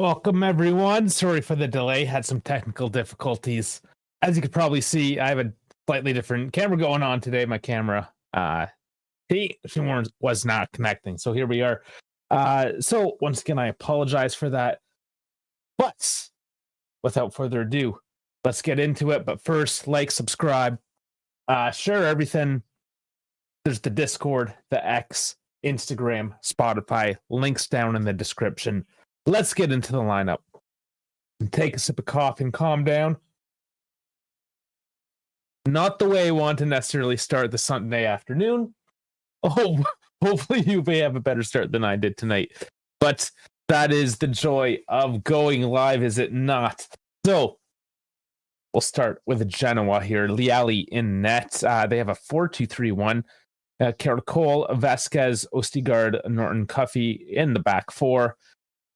Welcome, everyone. Sorry for the delay. Had some technical difficulties. As you could probably see, I have a slightly different camera going on today. My camera, she was not connecting. So here we are. So once again, I apologize for that. But without further ado, let's get into it. But first, like, subscribe, share everything. There's the Discord, the X, Instagram, Spotify, links down in the description. Let's get into the lineup. Take a sip of coffee and calm down. Not the way I want to necessarily start the Sunday afternoon. Oh, hopefully you may have a better start than I did tonight. But that is the joy of going live, is it not? So we'll start with Genoa here. Leali in net. They have a 4-2-3-1. Caracol, Vasquez, Ostigard, Norton, Cuffy in the back four.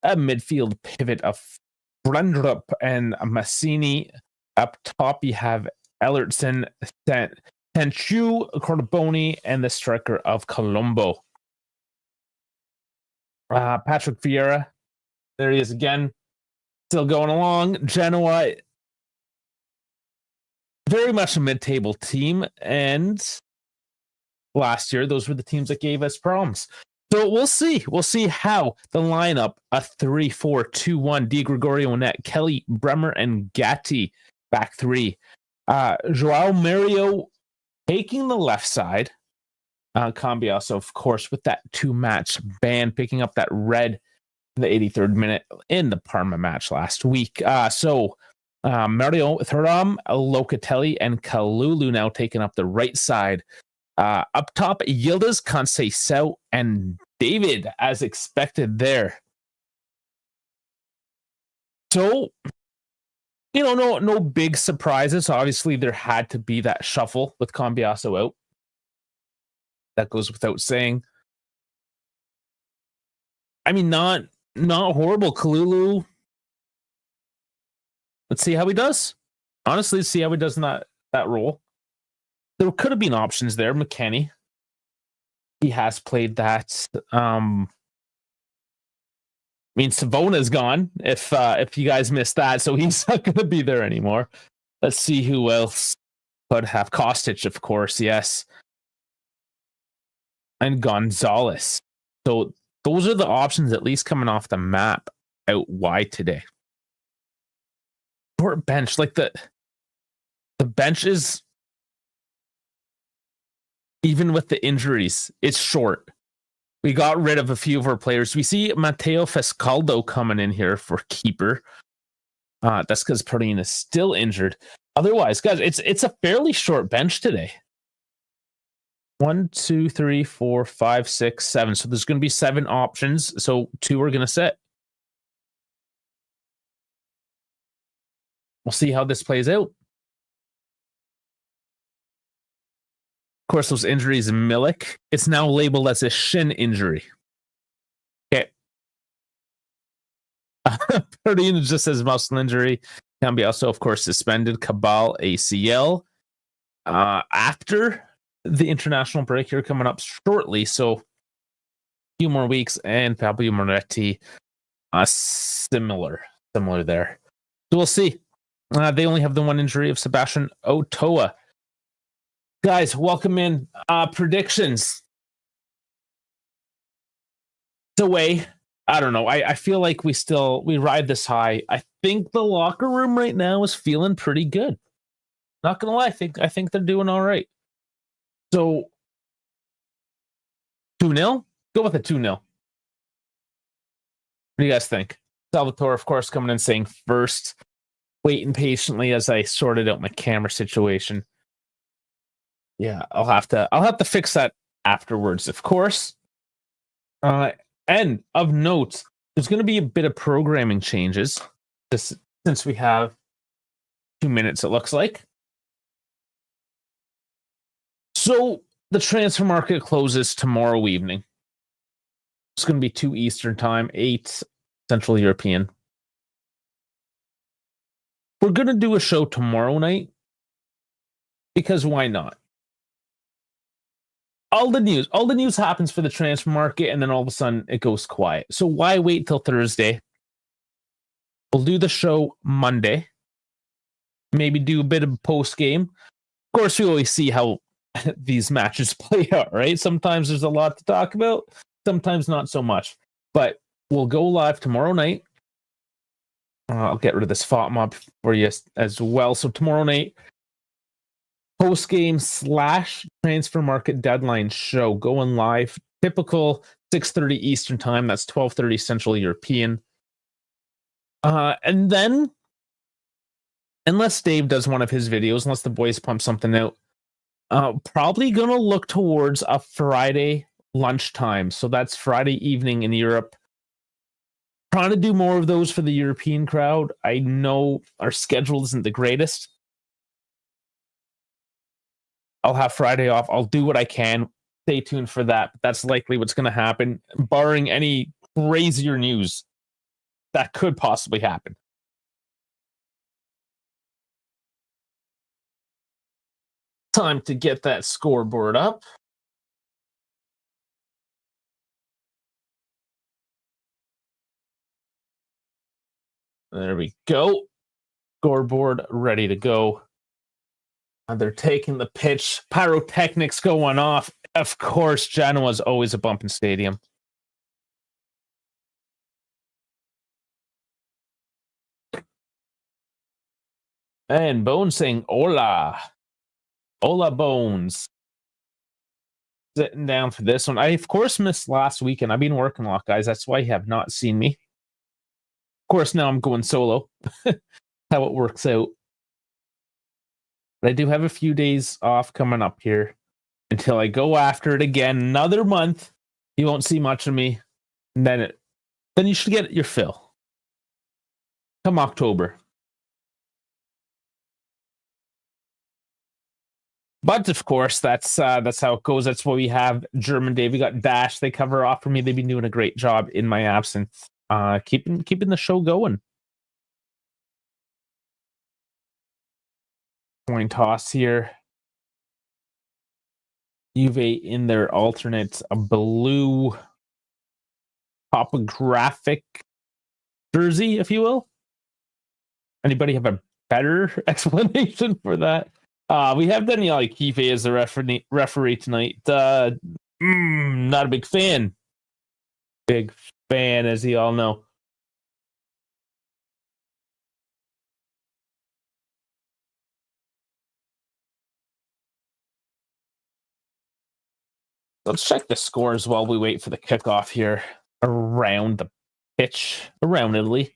A midfield pivot of Brendrup and Massini. Up top, you have Ellertson, Tenchu, Cordoboni, and the striker of Colombo. Patrick Vieira, there he is again, still going along. Genoa, very much a mid-table team, and last year, those were the teams that gave us problems. So we'll see. We'll see how the lineup, a 3-4-2-1, Di Gregorio net, Kelly, Bremer, and Gatti, back three. Joao Mario taking the left side. Cambiasso, of course, with that 2-match ban, picking up that red in the 83rd minute in the Parma match last week. So Mario Thuram, Locatelli, and Kalulu now taking up the right side. Up top, Yildiz, Conceição, and David, as expected there. So, no big surprises. Obviously, there had to be that shuffle with Cambiasso out. That goes without saying. I mean, not horrible. Kalulu, let's see how he does. Honestly, see how he does in that role. There could have been options there. McKennie, he has played that. Savona's gone. If you guys missed that, so he's not going to be there anymore. Let's see who else could have. Kostic, of course, yes, and Gonzalez. So those are the options, at least coming off the map out wide today. Short bench, like the bench is. Even with the injuries, it's short. We got rid of a few of our players. We see Matteo Fescaldo coming in here for keeper. That's because Perin is still injured. Otherwise, guys, it's a fairly short bench today. 1, 2, 3, 4, 5, 6, 7. So there's going to be 7 options. So 2 are going to sit. We'll see how this plays out. Of course, those injuries, Milik, it's now labeled as a shin injury. Okay. Perin just says muscle injury. Can be also, of course, suspended. Cabal, ACL. After the international break here coming up shortly, so a few more weeks, and Fabio Moretti, similar there. So we'll see. They only have the one injury of Sebastian Otoa. Guys, welcome in. Predictions. The way, I don't know. I feel like we ride this high. I think the locker room right now is feeling pretty good. Not gonna lie, I think they're doing all right. So 2-0? Go with a 2-0. What do you guys think? Salvatore, of course, coming in saying first, waiting patiently as I sorted out my camera situation. Yeah, I'll have to fix that afterwards, of course. And of note, there's going to be a bit of programming changes since we have 2 minutes, it looks like. So the transfer market closes tomorrow evening. It's going to be 2 Eastern time, 8 Central European. We're going to do a show tomorrow night because why not? All the news happens for the transfer market, and then all of a sudden it goes quiet. So why wait till Thursday We'll do the show Monday. Maybe do a bit of post game. Of course, we always see how these matches play out, right? Sometimes there's a lot to talk about, sometimes not so much. But we'll go live tomorrow night. I'll get rid of this font mob for you as well. So tomorrow night, post game / transfer market deadline show going live. Typical 6:30 Eastern time. That's 12:30 Central European. And then, unless Dave does one of his videos, unless the boys pump something out, probably going to look towards a Friday lunchtime. So that's Friday evening in Europe. Trying to do more of those for the European crowd. I know our schedule isn't the greatest. I'll have Friday off. I'll do what I can. Stay tuned for that. But that's likely what's going to happen, barring any crazier news that could possibly happen. Time to get that scoreboard up. There we go. Scoreboard ready to go. They're taking the pitch. Pyrotechnics going off. Of course, Genoa is always a bumping stadium. And Bones saying, hola. Hola, Bones. Sitting down for this one. I, of course, missed last weekend. I've been working a lot, guys. That's why you have not seen me. Of course, now I'm going solo. How it works out. But I do have a few days off coming up here until I go after it again. Another month. You won't see much of me. And then you should get your fill. Come October. But of course, that's how it goes. That's why we have German Dave. We got Dash. They cover off for me. They've been doing a great job in my absence. Keeping the show going. Coin toss here. Juve in their alternate, a blue topographic jersey, if you will. Anybody have a better explanation for that? We have Daniele Kife as the referee tonight. Not a big fan. Big fan, as you all know. Let's check the scores while we wait for the kickoff here around the pitch, around Italy.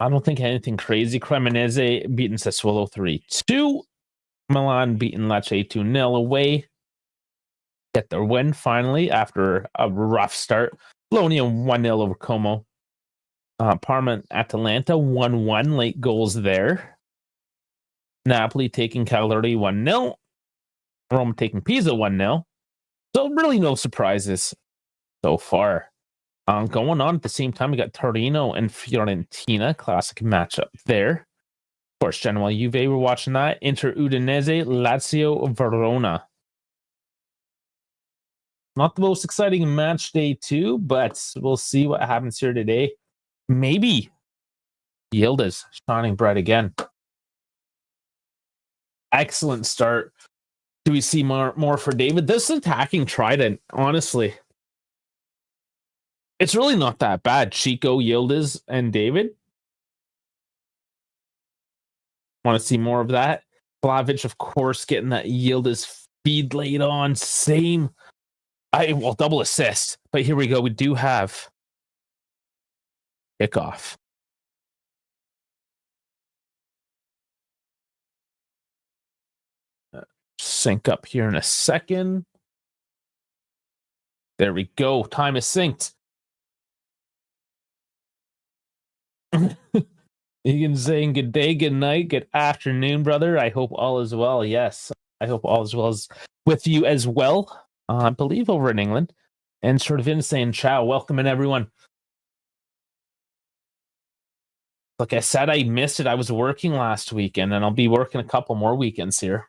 I don't think anything crazy. Cremonese beating Sassuolo 3-2. Milan beating Lecce 2-0 away. Get their win finally after a rough start. Bologna 1-0 over Como. Parma Atalanta 1-1. Late goals there. Napoli taking Cagliari 1-0. Roma taking Pisa 1-0. So really no surprises so far. Going on at the same time, we got Torino and Fiorentina. Classic matchup there. Of course, Genoa Juve, we're watching that. Inter Udinese, Lazio Verona. Not the most exciting match day 2, but we'll see what happens here today. Maybe Yildiz shining bright again. Excellent start. Do we see more for David? This attacking trident, honestly, it's really not that bad. Chico, Yildiz, and David. Want to see more of that? Vlahovic, of course, getting that Yildiz feed laid on. Same. Double assist. But here we go. We do have kickoff. Sync up here in a second. There we go. Time is synced. Egan saying good day, good night, good afternoon, brother. I hope all is well. Yes, I hope all is well as with you as well. I believe over in England. And sort of in saying ciao. Welcome in, everyone. Like I said, I missed it. I was working last weekend, and I'll be working a couple more weekends here.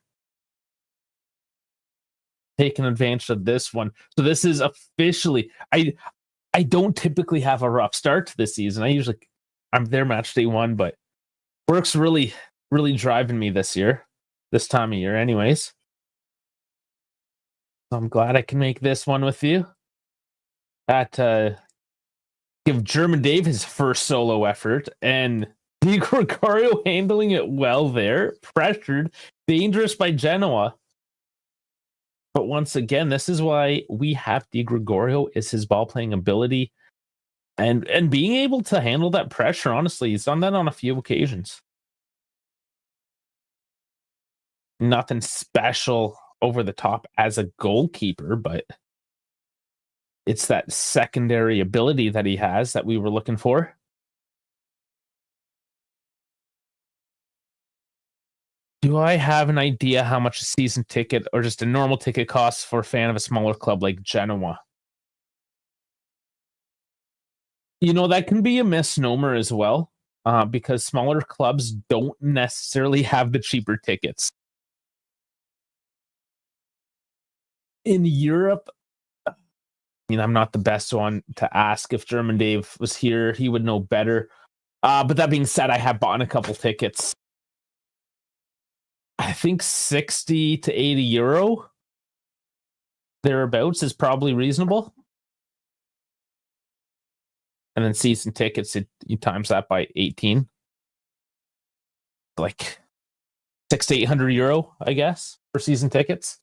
Taking advantage of this one. So this is officially, I don't typically have a rough start to this season. I usually I'm their match day one, but work's really, really driving me this time of year, anyways. So I'm glad I can make this one with you. At give German Dave his first solo effort, and Di Gregorio handling it well there, pressured, dangerous by Genoa. But once again, this is why we have Di Gregorio, is his ball playing ability and being able to handle that pressure. Honestly, he's done that on a few occasions. Nothing special over the top as a goalkeeper, but it's that secondary ability that he has that we were looking for. Do I have an idea how much a season ticket or just a normal ticket costs for a fan of a smaller club like Genoa? That can be a misnomer as well, because smaller clubs don't necessarily have the cheaper tickets. In Europe, I'm not the best one to ask. If German Dave was here, he would know better. But that being said, I have bought a couple tickets. I think 60 to 80 euro thereabouts is probably reasonable. And then season tickets, you times that by 18. Like 600 to 800 euro, I guess, for season tickets.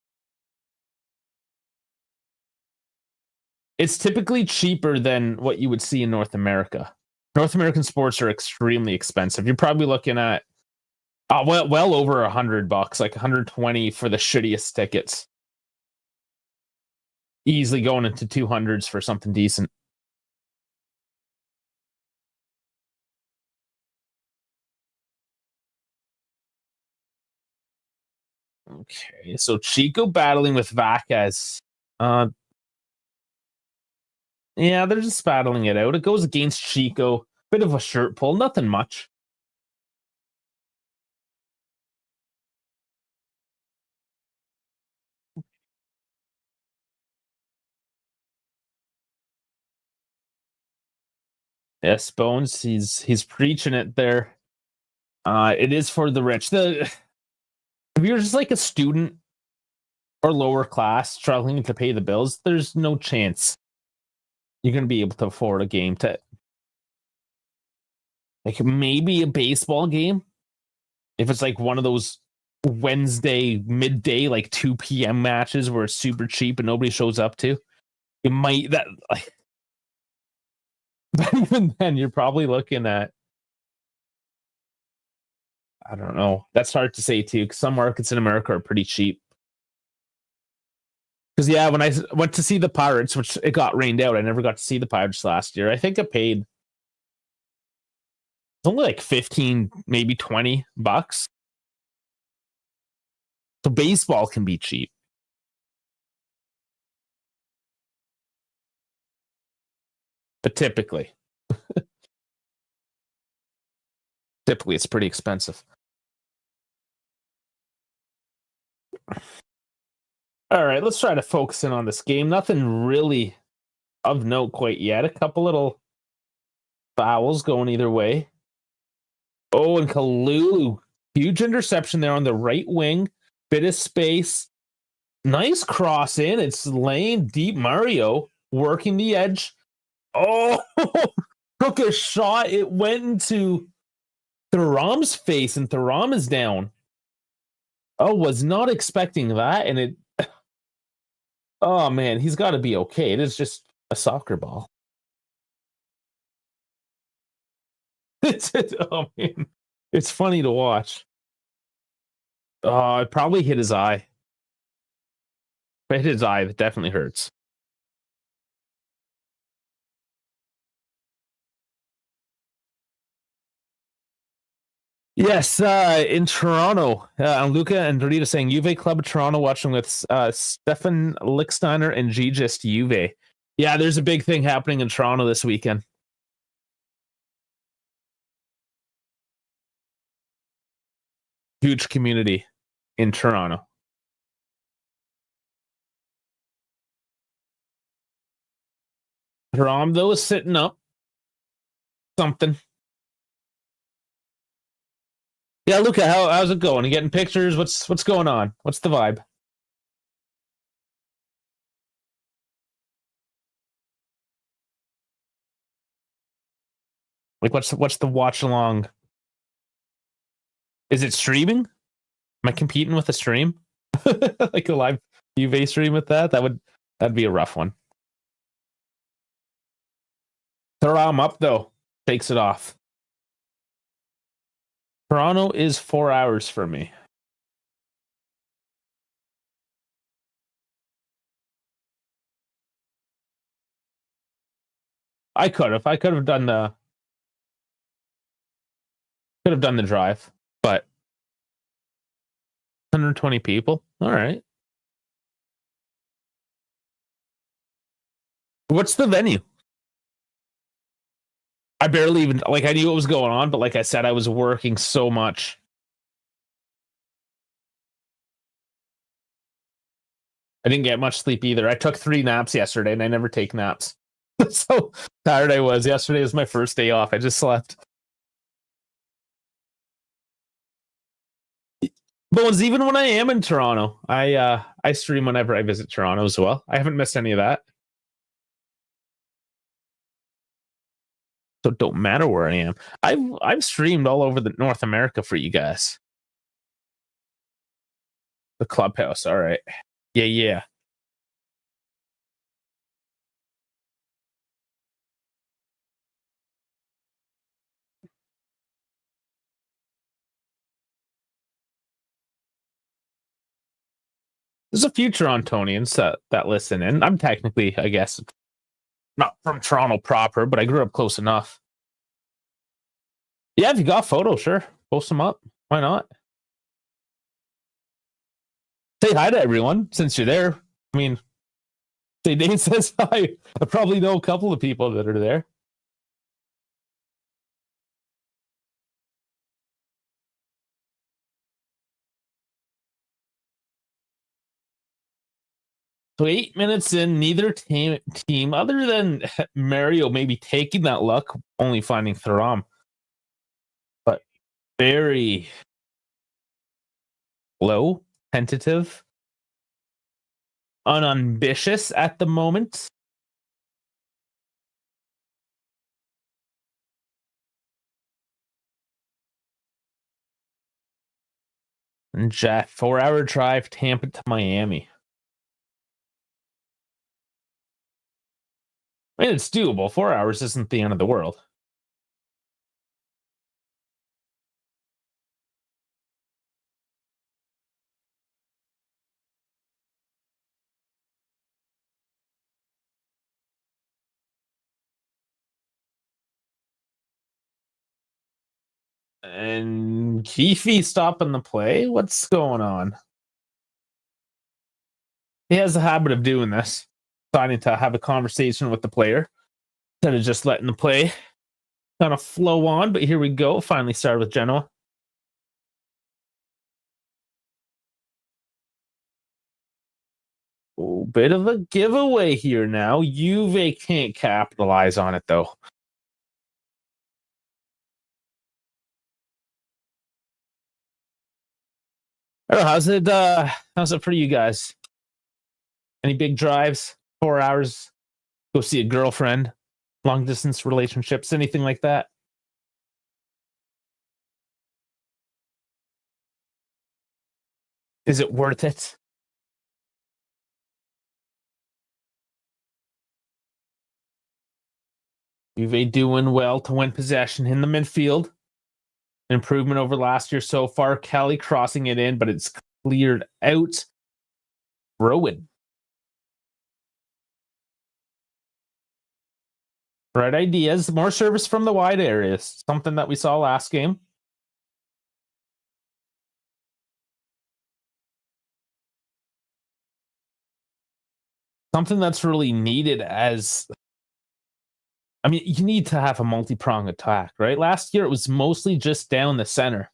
It's typically cheaper than what you would see in North America. North American sports are extremely expensive. You're probably looking at well over $100, like 120 for the shittiest tickets. Easily going into 200s for something decent. Okay, so Chico battling with Vacas. Yeah, they're just battling it out. It goes against Chico. Bit of a shirt pull, nothing much. Yes, Bones, he's preaching it there. It is for the rich. If you're just like a student or lower class struggling to pay the bills, there's no chance you're going to be able to afford a game to, like, maybe a baseball game. If it's like one of those Wednesday midday, like 2 p.m. matches where it's super cheap and nobody shows up to, it might that like, but even then you're probably looking at, I don't know. That's hard to say too, because some markets in America are pretty cheap. Because yeah, when I went to see the Pirates, which it got rained out, I never got to see the Pirates last year. I think I paid, it's only like 15, maybe $20. So baseball can be cheap, but typically it's pretty expensive. All right, let's try to focus in on this game. Nothing really of note quite yet. A couple little fouls going either way. Oh, and Kalulu, huge interception there on the right wing. Bit of space. Nice cross in. It's laying deep. Mario working the edge. Oh, took a shot. It went into Thuram's face, and Thuram is down. Oh, was not expecting that. And it, oh man, he's got to be okay. It is just a soccer ball. Oh man, it's funny to watch. Oh, it probably hit his eye. If it hit his eye, that definitely hurts. Yes, in Toronto, Luca and Dorita saying Juve Club of Toronto watching with Stefan Licksteiner and G-Gist Juve. Yeah, there's a big thing happening in Toronto this weekend. Huge community in Toronto. Toronto is sitting up something. Yeah, Luca, how's it going? You getting pictures? What's going on? What's the vibe? Like, what's the watch along? Is it streaming? Am I competing with a stream? Like a live UV stream with that? That'd be a rough one. Thuram up though. Takes it off. Toronto is 4 hours for me. I could have done the drive, but 120 people. All right. What's the venue? I barely even I knew what was going on, but like I said, I was working so much. I didn't get much sleep either. I took 3 naps yesterday, and I never take naps. So tired I was. Yesterday was my first day off. I just slept. Bones, even when I am in Toronto, I stream whenever I visit Toronto as well. I haven't missed any of that. So it don't matter where I am. I've streamed all over the North America for you guys. The clubhouse, all right. Yeah. There's a few Torontonians that listen in. I'm technically, I guess, not from Toronto proper, but I grew up close enough. Yeah, if you got photos, sure. Post them up. Why not? Say hi to everyone since you're there. I mean, say Dane says hi. I probably know a couple of people that are there. So 8 minutes in, neither team other than Mario maybe taking that luck, only finding Thuram. But very low, tentative, unambitious at the moment. And Jack, 4 hour drive, Tampa to Miami. I mean, it's doable. 4 hours isn't the end of the world. And Keefe stopping the play? What's going on? He has a habit of doing this, deciding to have a conversation with the player instead of just letting the play kind of flow on. But here we go. Finally started with Genoa. Oh, bit of a giveaway here now. Juve can't capitalize on it though. I don't know, how's it for you guys? Any big drives? 4 hours? Go see a girlfriend? Long distance relationships? Anything like that? Is it worth it? Juve doing well to win possession in the midfield. Improvement over last year so far. Kelly crossing it in, but it's cleared out. Rowan. Right ideas. More service from the wide areas. Something that we saw last game. Something that's really needed as I mean, you need to have a multi-prong attack, right? Last year it was mostly just down the center.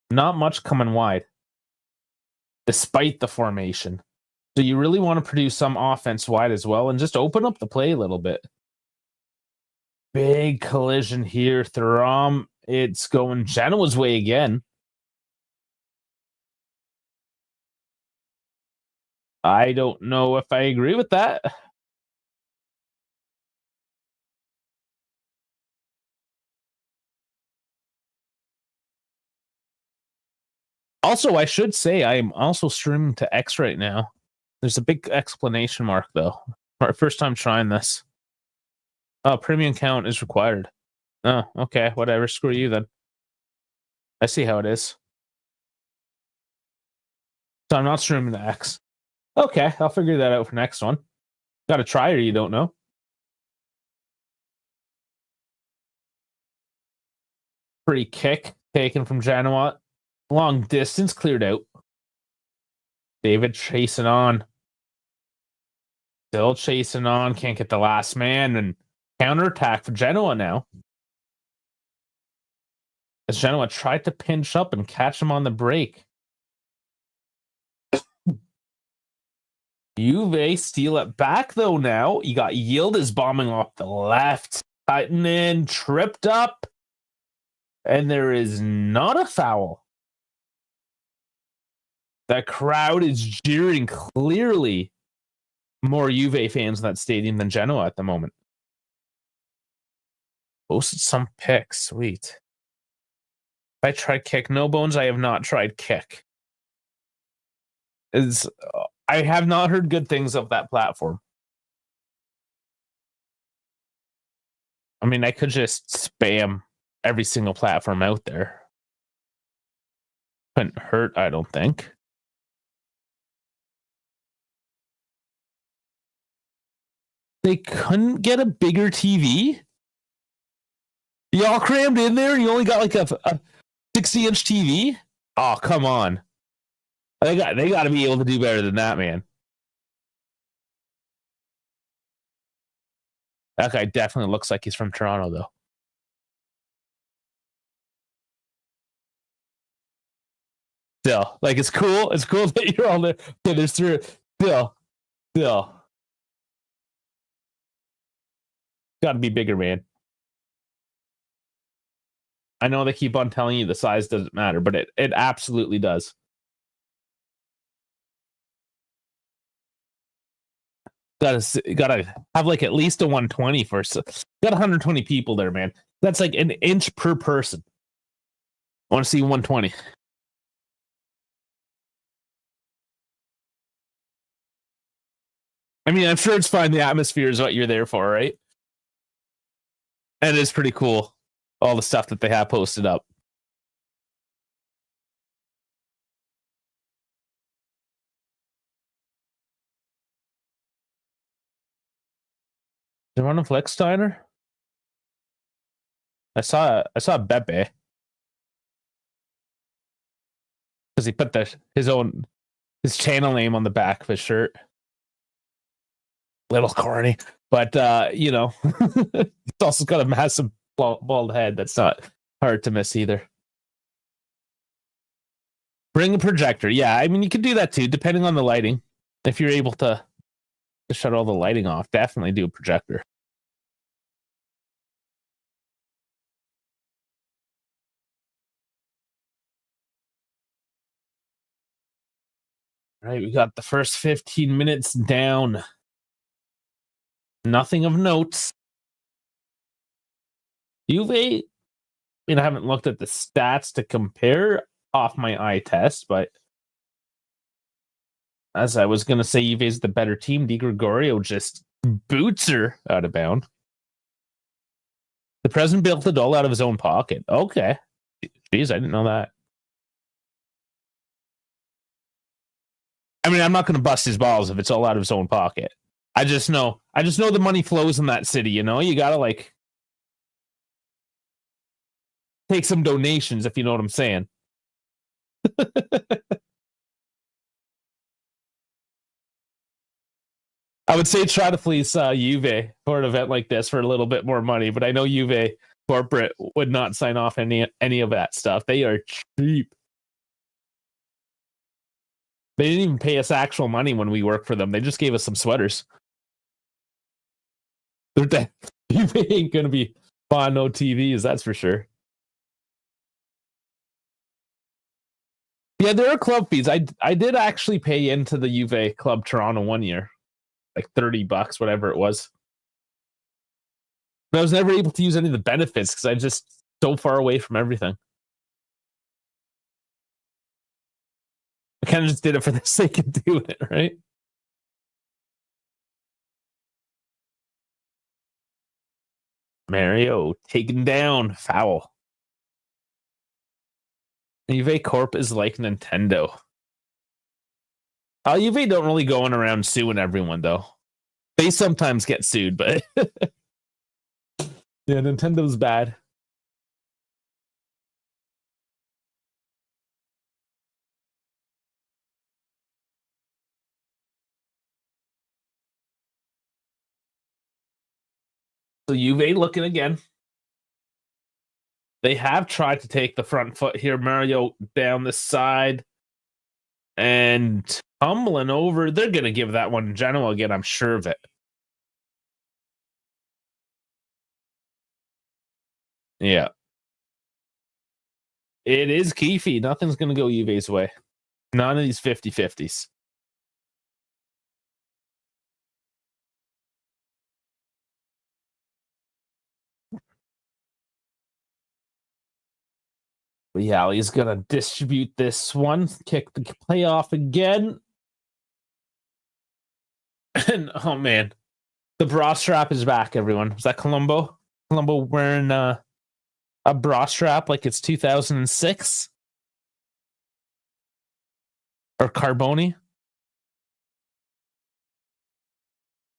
Not much coming wide. Despite the formation. So you really want to produce some offense wide as well and just open up the play a little bit. Big collision here. Thuram, it's going Genoa's way again. I don't know if I agree with that. Also, I should say I'm also streaming to X right now. There's a big explanation mark though. First time trying this. Oh, premium count is required. Oh, okay, whatever. Screw you then. I see how it is. So I'm not streaming to X. Okay, I'll figure that out for next one. Got to try or you don't know. Free kick taken from Genoa. Long distance cleared out. David chasing on. Still chasing on. Can't get the last man. And counterattack for Genoa now. As Genoa tried to pinch up and catch him on the break. Juve steal it back though now. You got Yildiz bombing off the left. Cutting in. Tripped up. And there is not a foul. That crowd is jeering clearly. More Juve fans in that stadium than Genoa at the moment. Posted some picks. Sweet. I tried kick. No bones. I have not tried kick. I have not heard good things of that platform. I mean, I could just spam every single platform out there. Couldn't hurt, I don't think. They couldn't get a bigger TV? Y'all crammed in there and you only got like a 60-inch TV? Oh, come on. They got to be able to do better than that, man. That guy definitely looks like he's from Toronto, though. Still, like it's cool. It's cool that you're all there. Okay, there's three. Still. Got to be bigger, man. I know they keep on telling you the size doesn't matter, but it absolutely does. Gotta have like at least a 120 for. Got 120 people there, man. That's like an inch per person. I want to see 120. I mean, I'm sure it's fine. The atmosphere is what you're there for, right? And it's pretty cool. All the stuff that they have posted up. Did one of Flecksteiner? I saw Beppe. Because he put his channel name on the back of his shirt. Little corny. But you know, it's also got a massive bald head. That's not hard to miss either. Bring a projector. Yeah, I mean you could do that too, depending on the lighting. If you're able to shut all the lighting off, definitely do a projector. All right, we got the first 15 minutes down. Nothing of notes. Juve, I mean, I haven't looked at the stats to compare off my eye test, but as I was going to say, Juve is the better team. Di Gregorio just boots her out of bound. The president built the doll out of his own pocket. Okay. Jeez, I didn't know that. I mean, I'm not going to bust his balls if it's all out of his own pocket. I just know the money flows in that city, you know? You got to like take some donations if you know what I'm saying. I would say try to fleece Juve for an event like this for a little bit more money, but I know Juve corporate would not sign off any of that stuff. They are cheap. They didn't even pay us actual money when we worked for them. They just gave us some sweaters. Juve ain't gonna be buying no TVs, that's for sure. Yeah, there are club fees. I did actually pay into the Juve Club Toronto one year, like $30, whatever it was. But I was never able to use any of the benefits because I just so far away from everything. I kind of just did it for the sake of doing it, right? Mario taken down, foul. Juve Corp is like Nintendo. Juve don't really go around suing everyone though. They sometimes get sued, but yeah, Nintendo's bad. So Juve looking again. They have tried to take the front foot here. Mario down the side and tumbling over. They're going to give that one to Genoa again, I'm sure of it. Yeah. It is Keefe. Nothing's going to go Juve's way. None of these 50-50s. Yeah, he's going to distribute this one. Kick the playoff again. And, oh, man. The bra strap is back, everyone. Was that Colombo? Colombo wearing a bra strap like it's 2006? Or Carboni?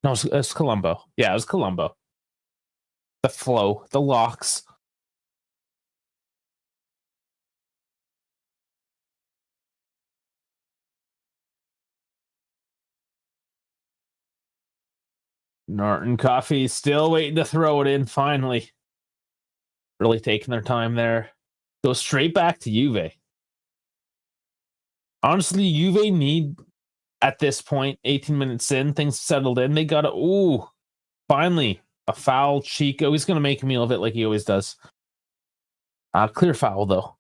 No, it's Colombo. Yeah, it was Colombo. The flow, the locks. Norton Coffee still waiting to throw it in finally. Really taking their time there. Go straight back to Juve. Honestly, Juve need, at this point, 18 minutes in, things settled in. They got to, finally, a foul. Chico, he's going to make a meal of it like he always does. Clear foul, though.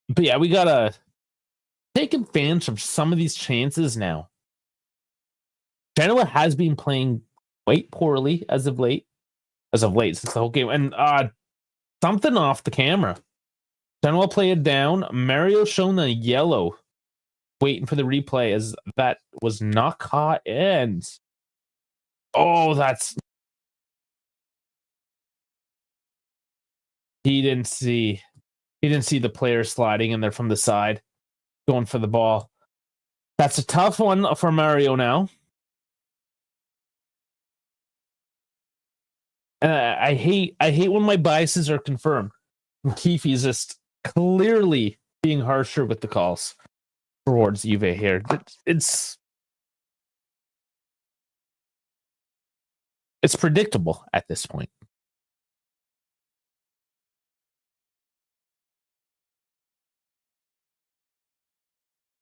But yeah, we got to take advantage of some of these chances now. Genoa has been playing quite poorly as of late. Since the whole game. And something off the camera. Genoa play it down. Mario shown the yellow. Waiting for the replay as that was not caught. And that's... He didn't see the player sliding in there from the side. Going for the ball. That's a tough one for Mario now. I hate when my biases are confirmed. Keefe is just clearly being harsher with the calls towards Juve here. It's predictable at this point.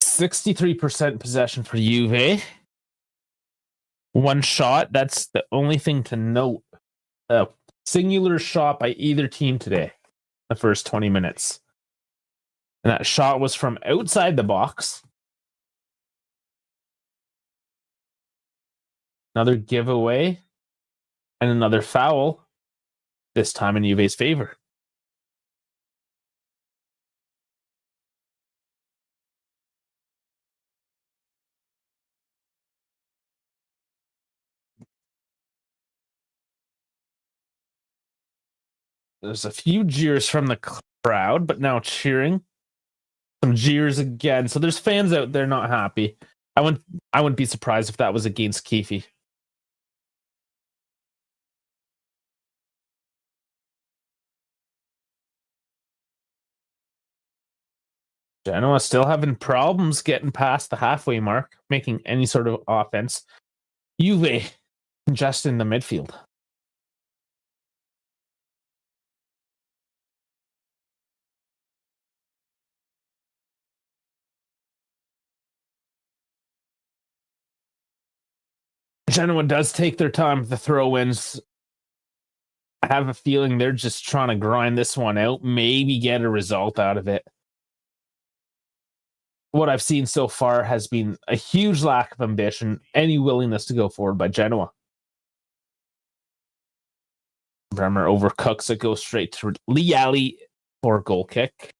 %63 possession for Juve. One shot. That's the only thing to note. A singular shot by either team today. The first 20 minutes. And that shot was from outside the box. Another giveaway. And another foul. This time in Juve's favor. There's a few jeers from the crowd, but now cheering. Some jeers again. So there's fans out there not happy. I wouldn't be surprised if that was against Keefe. Genoa still having problems getting past the halfway mark, making any sort of offense. Juve just in the midfield. Genoa does take their time with the throw-ins. I have a feeling they're just trying to grind this one out, maybe get a result out of it. What I've seen so far has been a huge lack of ambition, any willingness to go forward by Genoa. Bremer overcooks it, goes straight to Lee Alley for a goal kick.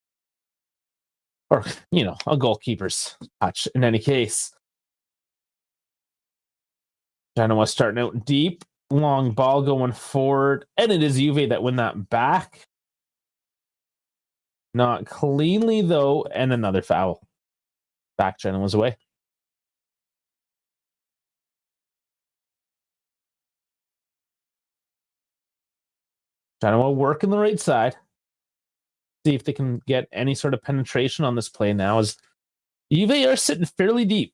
Or, a goalkeeper's touch in any case. Genoa starting out deep, long ball going forward, and it is Juve that win that back. Not cleanly, though, and another foul. Back Genoa's away. Genoa working the right side. See if they can get any sort of penetration on this play now, as Juve are sitting fairly deep.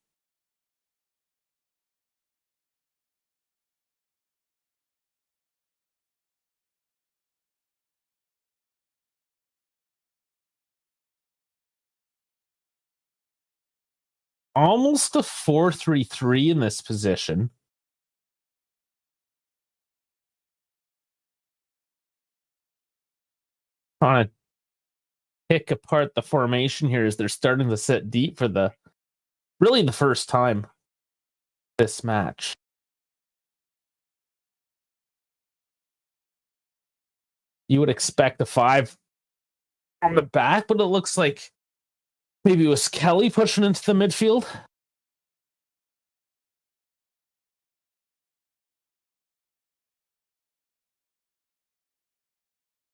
Almost a 4-3-3 in this position. Trying to pick apart the formation here as they're starting to sit deep for the first time this match. You would expect a 5 from the back, but it looks like maybe it was Kelly pushing into the midfield.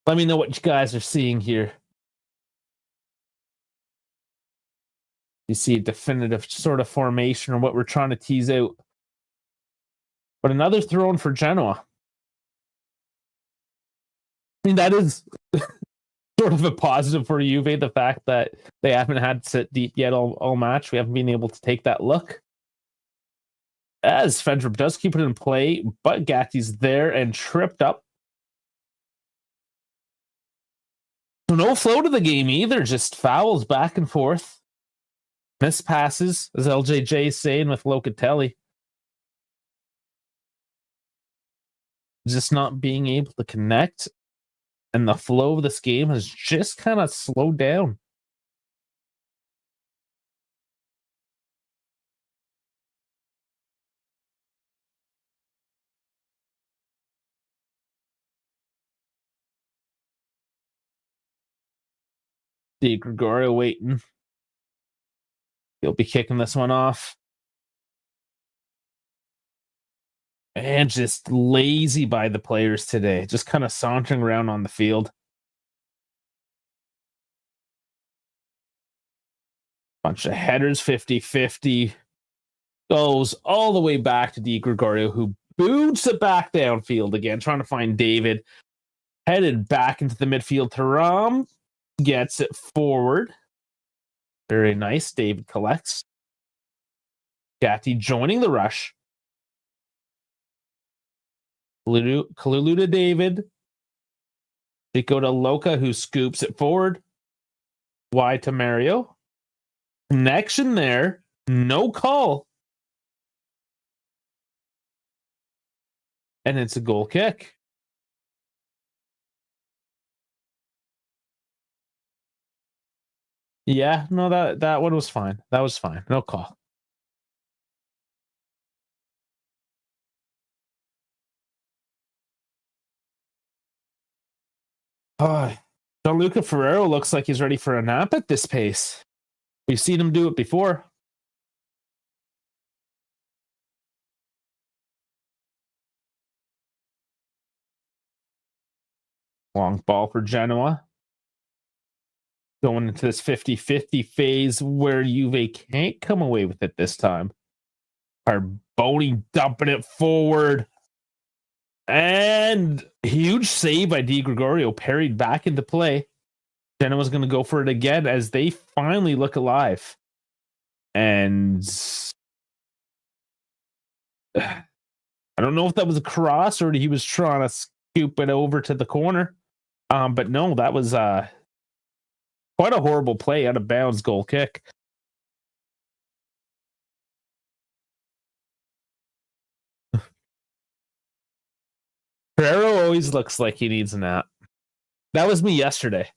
Let me know what you guys are seeing here. You see a definitive sort of formation or what we're trying to tease out. But another throw in for Genoa. I mean, that is sort of a positive for Juve, the fact that they haven't had to sit deep yet all match. We haven't been able to take that look. As Fendrup does keep it in play, but Gatti's there and tripped up. So no flow to the game either, just fouls back and forth. Missed passes, as LJJ is saying with Locatelli. Just not being able to connect. And the flow of this game has just kind of slowed down. Di Gregorio waiting. He'll be kicking this one off. And just lazy by the players today. Just kind of sauntering around on the field. Bunch of headers, 50-50. Goes all the way back to Di Gregorio, who boots it back downfield again, trying to find David. Headed back into the midfield. Thuram gets it forward. Very nice. David collects. Gatti joining the rush. Kalulu to David. Chico to Loca, who scoops it forward. Wide to Mario. Connection there. No call. And it's a goal kick. Yeah, no, that one was fine. That was fine. No call. Gianluca Ferrero looks like he's ready for a nap at this pace. We've seen him do it before. Long ball for Genoa. Going into this 50-50 phase where Juve can't come away with it this time. Carboni dumping it forward. And huge save by Di Gregorio, parried back into play. Genoa's going to go for it again as they finally look alive. And I don't know if that was a cross or he was trying to scoop it over to the corner. But no, that was quite a horrible play, out of bounds goal kick. Ferrero always looks like he needs a nap. That was me yesterday.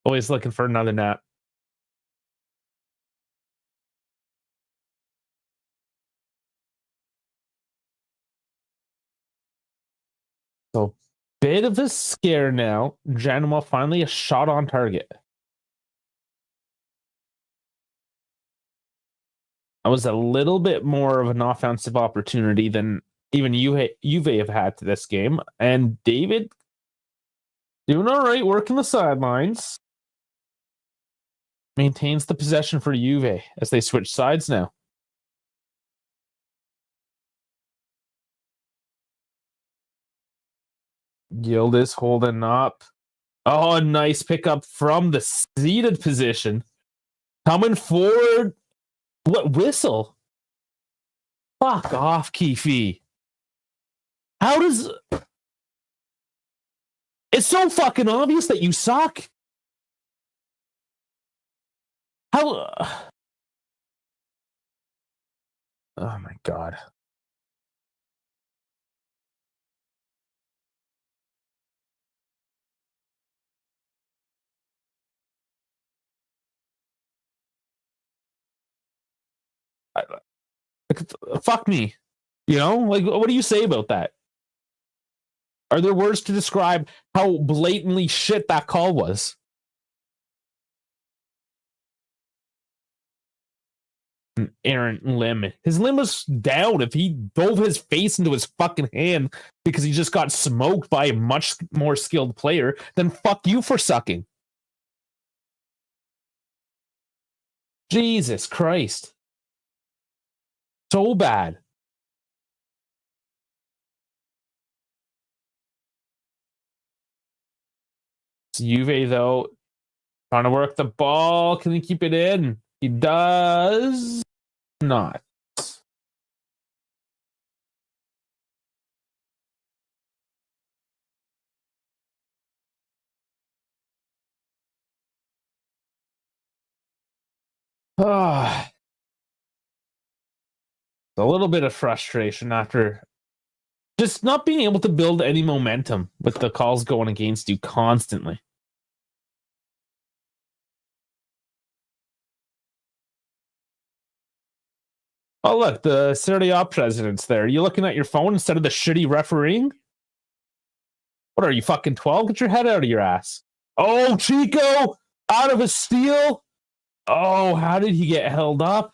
Always looking for another nap. So, bit of a scare now. Genoa finally a shot on target. That was a little bit more of an offensive opportunity than even Juve have had to this game. And David doing all right, working the sidelines. Maintains the possession for Juve as they switch sides now. Yildiz holding up. Oh, nice pickup from the seated position. Coming forward. What whistle? Fuck off, Keefe. How does... It's so fucking obvious that you suck. How... Oh my god. Fuck me. You know, like, what do you say about that? Are there words to describe how blatantly shit that call was? An errant limb. His limb was down. If he dove his face into his fucking hand because he just got smoked by a much more skilled player, then fuck you for sucking. Jesus Christ. So bad. It's Juve, though, trying to work the ball. Can he keep it in? He does not. A little bit of frustration after just not being able to build any momentum with the calls going against you constantly. Oh, look, the Serie A president's there. You looking at your phone instead of the shitty refereeing? What are you, fucking 12? Get your head out of your ass. Oh, Chico! Out of a steal? Oh, how did he get held up?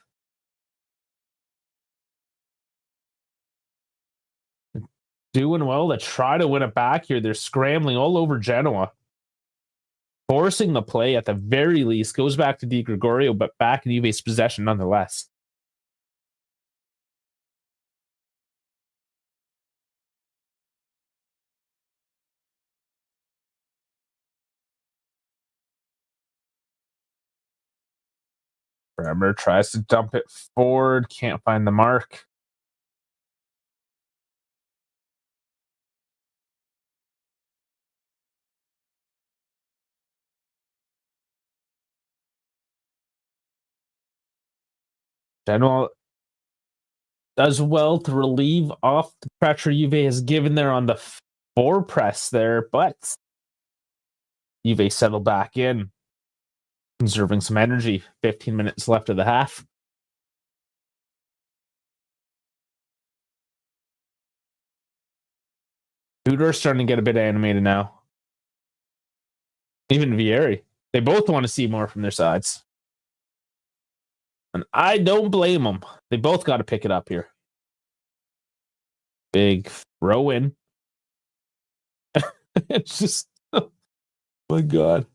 Doing well to try to win it back here. They're scrambling all over Genoa. Forcing the play at the very least. Goes back to Di Gregorio, but back in Juve's possession nonetheless. Bremer tries to dump it forward. Can't find the mark. Genoa does well to relieve off the pressure Juve has given there on the four press there, but Juve settled back in, conserving some energy. 15 minutes left of the half. Tudor's starting to get a bit animated now. Even Vieri. They both want to see more from their sides. And I don't blame them. They both got to pick it up here. Big throw in. It's just, oh my God.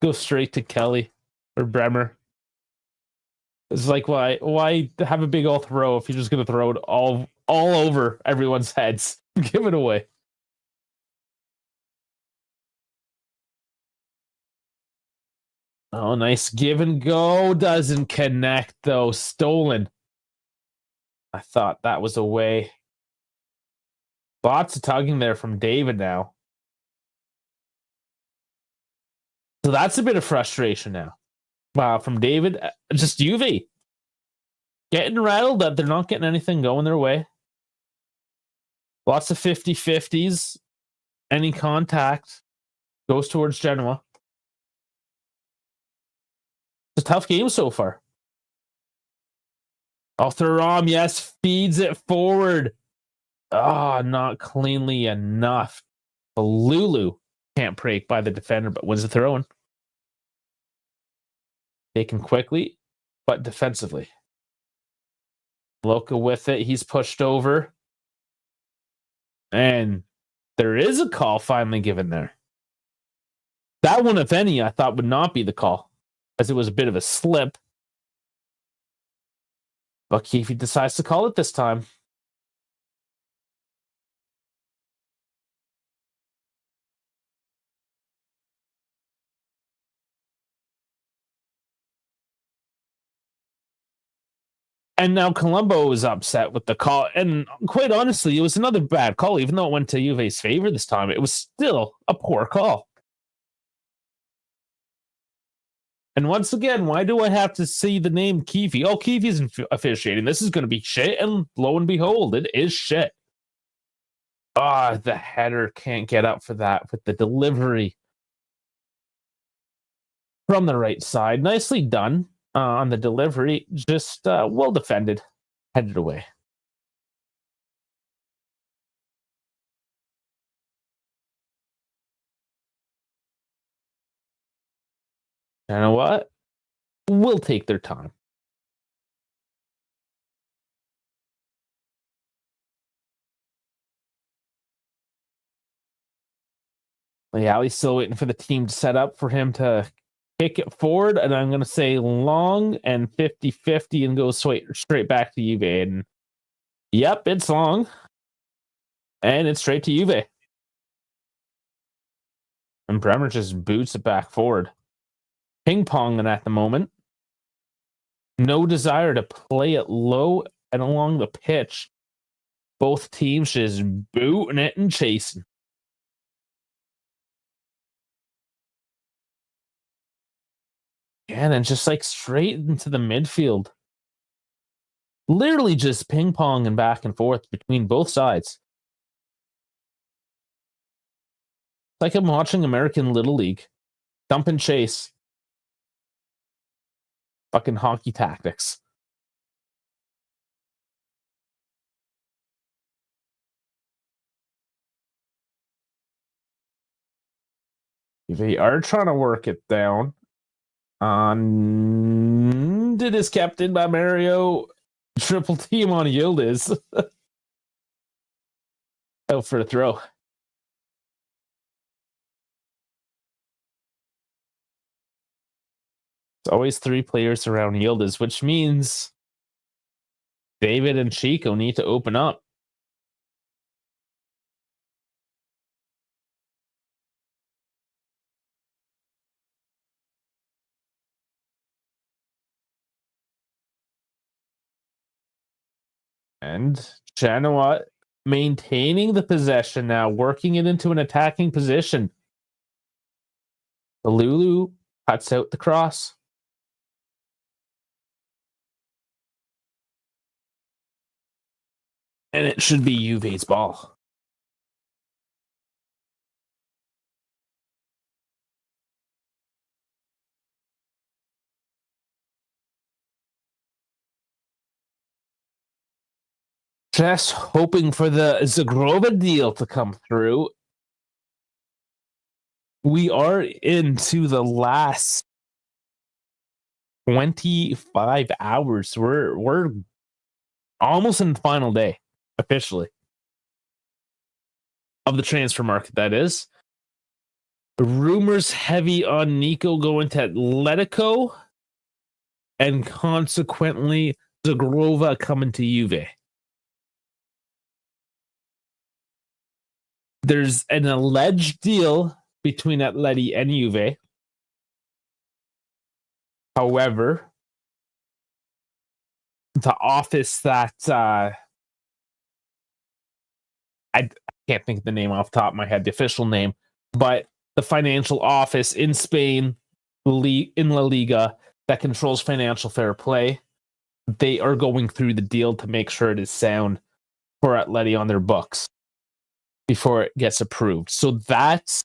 Go straight to Kelly or Bremer. It's like, why have a big old throw if you're just going to throw it all over everyone's heads? Give it away. Oh, nice give and go. Doesn't connect, though. Stolen. I thought that was away. Lots of tugging there from David now. So that's a bit of frustration now. Wow, from David. Just Juve. Getting rattled that they're not getting anything going their way. Lots of 50-50s. Any contact goes towards Genoa. It's a tough game so far. Thuram, yes, feeds it forward. Not cleanly enough. Lulu can't break by the defender, but wins the throw-in. Taken quickly, but defensively. Loca with it. He's pushed over. And there is a call finally given there. That one, if any, I thought would not be the call, as it was a bit of a slip. But Keefe decides to call it this time. And now Colombo is upset with the call. And quite honestly, it was another bad call. Even though it went to Juve's favor this time, it was still a poor call. And once again, why do I have to see the name Keefe? Oh, Keefe isn't officiating. This is going to be shit. And lo and behold, it is shit. The header can't get up for that with the delivery from the right side. Nicely done on the delivery. Just well defended. Headed away. You know what? We'll take their time. Yeah, he's still waiting for the team to set up for him to kick it forward. And I'm going to say long and 50-50 and go straight back to Juve. And yep, it's long. And it's straight to Juve. And Bremer just boots it back forward. Ping-ponging at the moment. No desire to play it low and along the pitch. Both teams just booting it and chasing. And then just like straight into the midfield. Literally just ping-ponging back and forth between both sides. It's like I'm watching American Little League. Dump and chase. Fucking hockey tactics. They are trying to work it down. It is kept in by Mario. Triple team on Yildiz. Out for a throw. It's always three players around Yildiz, which means David and Chico need to open up. And Genoa maintaining the possession now, working it into an attacking position. Lulu cuts out the cross. And it should be Juve's ball. Just hoping for the Zagrova deal to come through. We are into the last 25 hours. We're almost in the final day, officially, of the transfer market, that is. The rumors heavy on Nico going to Atletico, and consequently Zagrova coming to Juve. There's an alleged deal between Atleti and Juve. However, the office that I can't think of the name off the top of my head, the official name, but the financial office in Spain, in La Liga, that controls financial fair play, they are going through the deal to make sure it is sound for Atleti on their books. before it gets approved. So that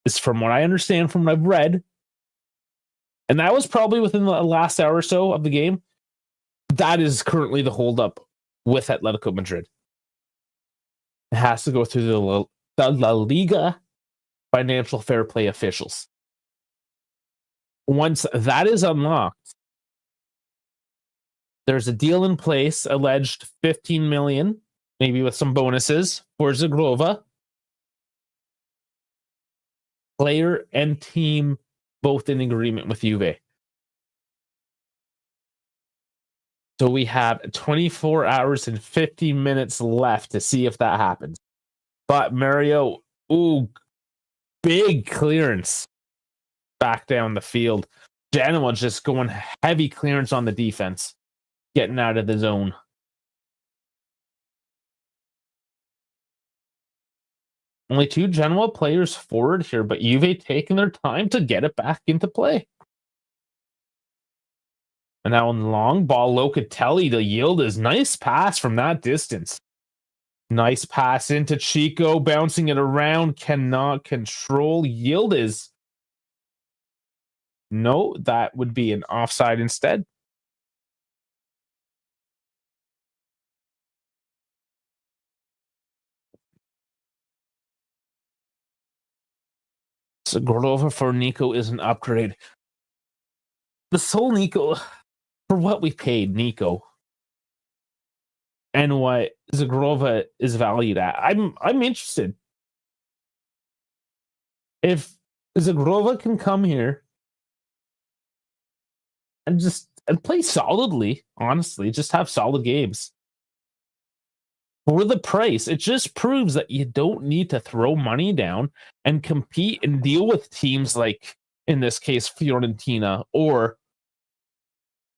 is from what I understand from what I've read. And that was probably within the last hour or so of the game. That is currently the holdup with Atletico Madrid. It has to go through the La Liga financial fair play officials. Once that is unlocked, there's a deal in place, alleged 15 million, maybe with some bonuses for Zagrova. Player and team both in agreement with Juve. So we have 24 hours and 50 minutes left to see if that happens. But Mario, big clearance back down the field. Genoa just going heavy clearance on the defense, getting out of the zone. Only 2 Genoa players forward here, but Juve taking their time to get it back into play. And now on long ball, Locatelli, the yield is nice pass from that distance. Nice pass into Chico, bouncing it around, cannot control. Yield is... No, that would be an offside instead. Zagrova for Nico is an upgrade. This whole Nico, for what we paid Nico and what Zagrova is valued at, I'm interested. If Zagrova can come here and play solidly, honestly, just have solid games for the price, it just proves that you don't need to throw money down and compete and deal with teams like, in this case, Fiorentina or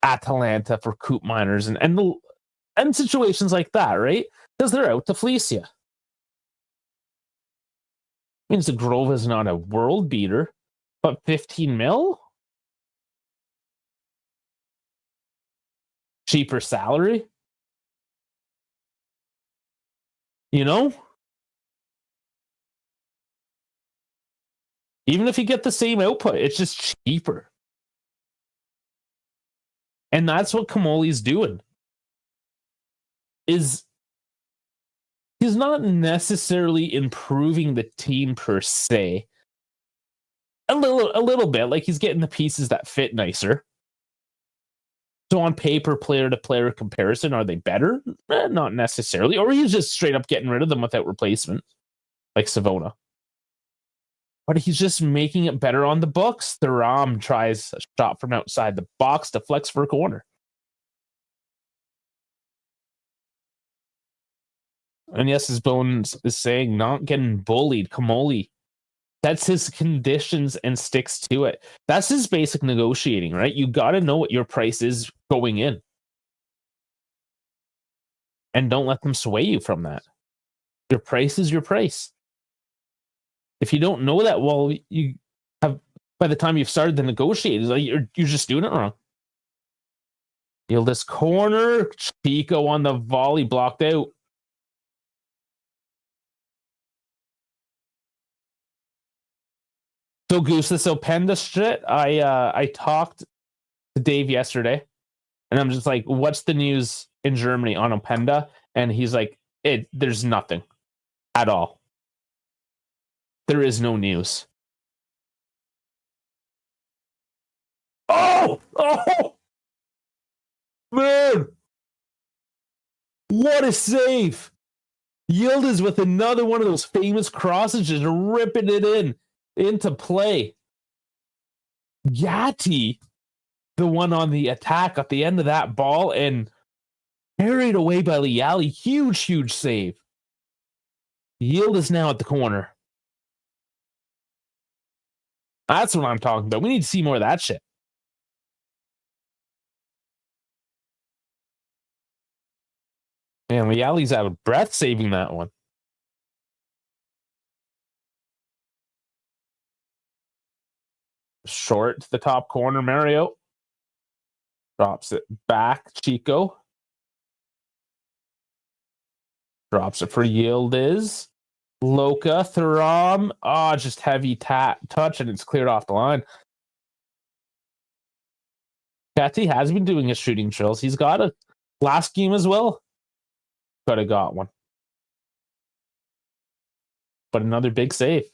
Atalanta for Coop Miners and situations like that, right? Because they're out to fleece you. Means the Grove is not a world beater, but 15 mil? Cheaper salary? You know? Even if you get the same output, it's just cheaper. And that's what Camoli's doing. He's not necessarily improving the team per se. A little bit, like he's getting the pieces that fit nicer. So on paper, player-to-player comparison, are they better? Not necessarily. Or he's just straight up getting rid of them without replacement, like Savona. But he's just making it better on the books. Thuram tries a shot from outside the box to flex for a corner. And yes, as Bones is saying, not getting bullied. Camoli, that's his conditions and sticks to it. That's his basic negotiating, right? You got to know what your price is going in. And don't let them sway you from that. Your price is your price. If you don't know that, well, you have, by the time you've started the negotiating, like you're just doing it wrong. Yildiz corner. Chico on the volley, blocked out. So Goose, this Openda shit, I talked to Dave yesterday, and I'm just like, what's the news in Germany on Openda? And he's like, there's nothing at all. There is no news. Oh! Man! What a save! Yildiz with another one of those famous crosses, just ripping it into play. Gatti, the one on the attack at the end of that ball, and carried away by Liali. Huge save. Yildiz now at the corner. That's what I'm talking about. We need to see more of that shit. Man, Liali's out of breath saving that one. Short to the top corner, Mario. Drops it back, Chico. Drops it for Yildiz. Loka, Thuram. Oh, just heavy touch, and it's cleared off the line. Catty has been doing his shooting drills. He's got a last game as well. Could have got one. But another big save.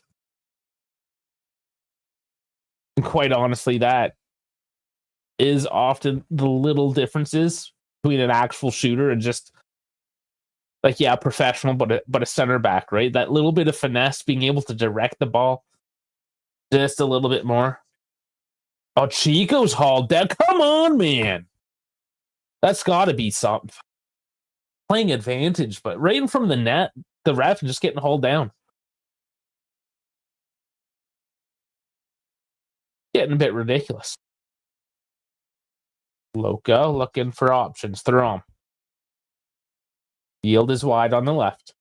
And quite honestly, that is often the little differences between an actual shooter and just like, yeah, professional, but a center back, right? That little bit of finesse, being able to direct the ball just a little bit more. Oh, Chico's hauled down. Come on, man. That's got to be something. Playing advantage, but right in from the net, the ref just getting hauled down. Getting a bit ridiculous. Loka looking for options. Thuram. Yield is wide on the left.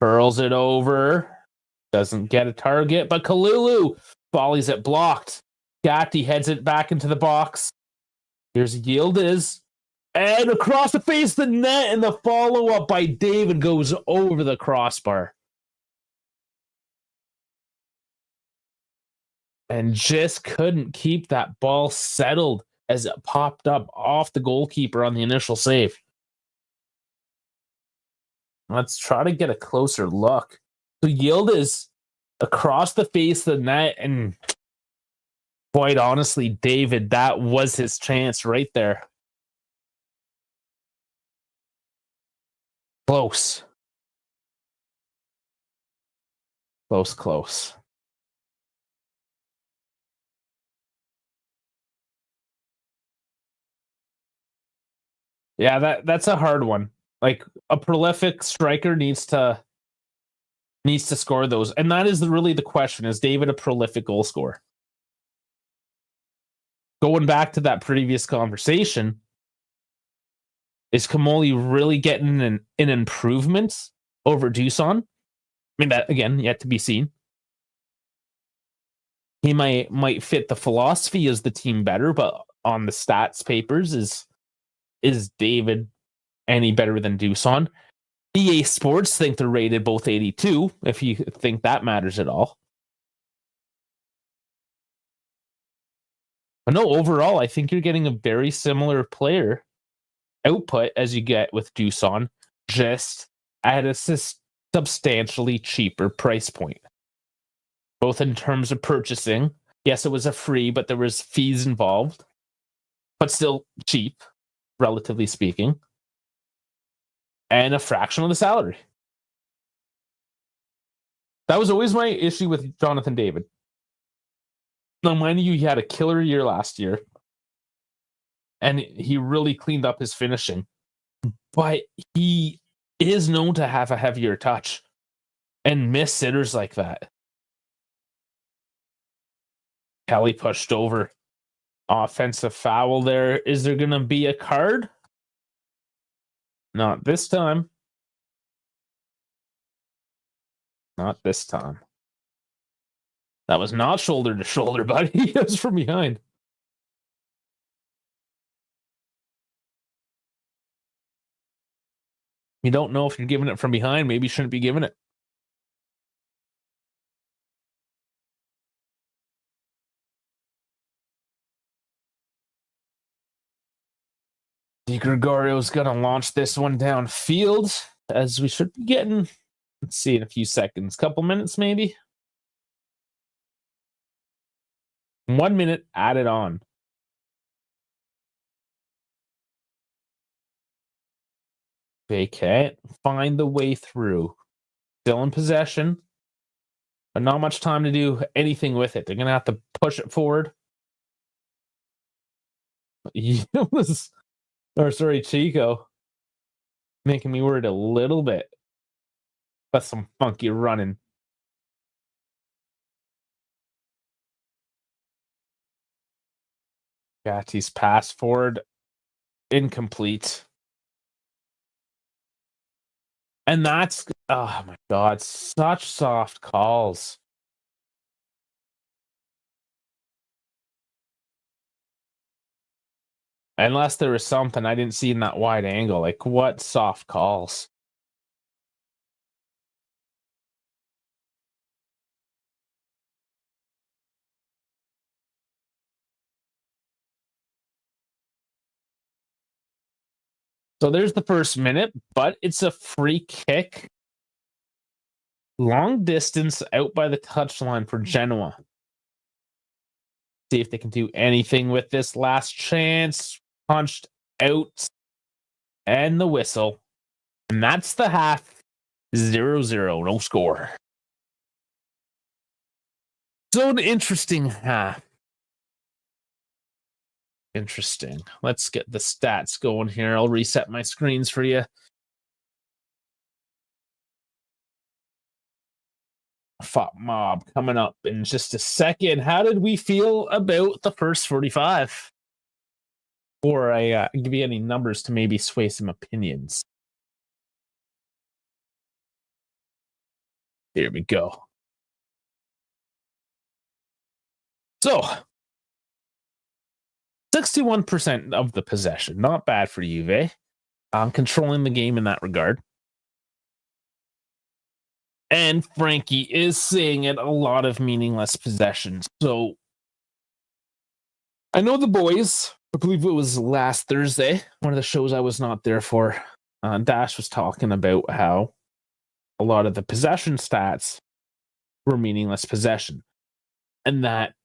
Curls it over. Doesn't get a target, but Kalulu volleys it blocked. Gatti heads it back into the box. Here's Yildiz. And across the face of the net, and the follow-up by David goes over the crossbar. And just couldn't keep that ball settled as it popped up off the goalkeeper on the initial save. Let's try to get a closer look. So Yildiz across the face of the net, and quite honestly, David, that was his chance right there. Close. Close. Yeah, that's a hard one. Like, a prolific striker needs to score those. And that is really the question. Is David a prolific goal scorer? Going back to that previous conversation, is Kamoli really getting an improvement over Dusan? I mean, that, again, yet to be seen. He might fit the philosophy as the team better, but on the stats papers, is David any better than Dusan? EA Sports think they're rated both 82, if you think that matters at all. But no, overall, I think you're getting a very similar player output as you get with Dusan, just at a substantially cheaper price point. Both in terms of purchasing. Yes, it was a free, but there was fees involved. But still cheap, relatively speaking. And a fraction of the salary. That was always my issue with Jonathan David. Now, mind you, he had a killer year last year. And he really cleaned up his finishing. But he is known to have a heavier touch and miss sitters like that. Kelly pushed over. Offensive foul there. Is there going to be a card? Not this time. Not this time. That was not shoulder to shoulder, buddy. It was from behind. You don't know if you're giving it from behind. Maybe you shouldn't be giving it. Di Gregorio's going to launch this one downfield, as we should be getting, let's see, in a few seconds. Couple minutes, maybe? 1 minute added on. They can't find the way through. Still in possession, but not much time to do anything with it. They're going to have to push it forward. Chico. Making me worried a little bit. That's some funky running. Gatti's pass forward. Incomplete. And that's, oh my God, such soft calls. Unless there was something I didn't see in that wide angle. Like, what soft calls? So there's the first minute, but it's a free kick. Long distance out by the touchline for Genoa. See if they can do anything with this last chance. Punched out. And the whistle. And that's the half. 0-0. No score. So an interesting half. Interesting. Let's get the stats going here. I'll reset my screens for you. FOP Mob coming up in just a second. How did we feel about the first 45? Before I give you any numbers to maybe sway some opinions. Here we go. So, 61% of the possession. Not bad for Juve. Controlling the game in that regard. And Frankie is saying it, a lot of meaningless possessions. So, I know the boys, I believe it was last Thursday, one of the shows I was not there for, Dash was talking about how a lot of the possession stats were meaningless possession. And that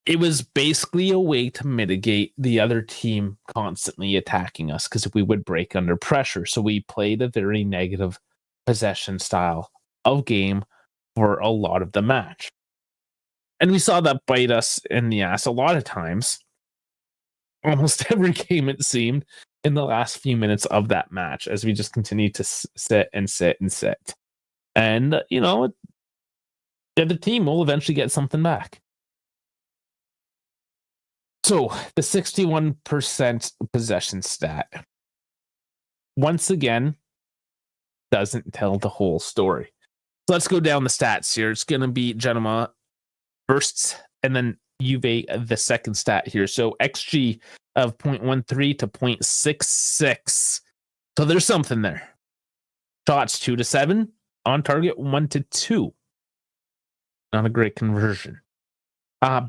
it was basically a way to mitigate the other team constantly attacking us because we would break under pressure. So we played a very negative possession style of game for a lot of the match. And we saw that bite us in the ass a lot of times. Almost every game, it seemed, in the last few minutes of that match as we just continued to sit and sit and sit. And, the other team will eventually get something back. So, the 61% possession stat, once again, doesn't tell the whole story. So let's go down the stats here. It's going to be Genoa first, and then Juve, the second stat here. So XG of 0.13 to 0.66. So there's something there. Shots 2 to 7. On target 1 to 2. Not a great conversion.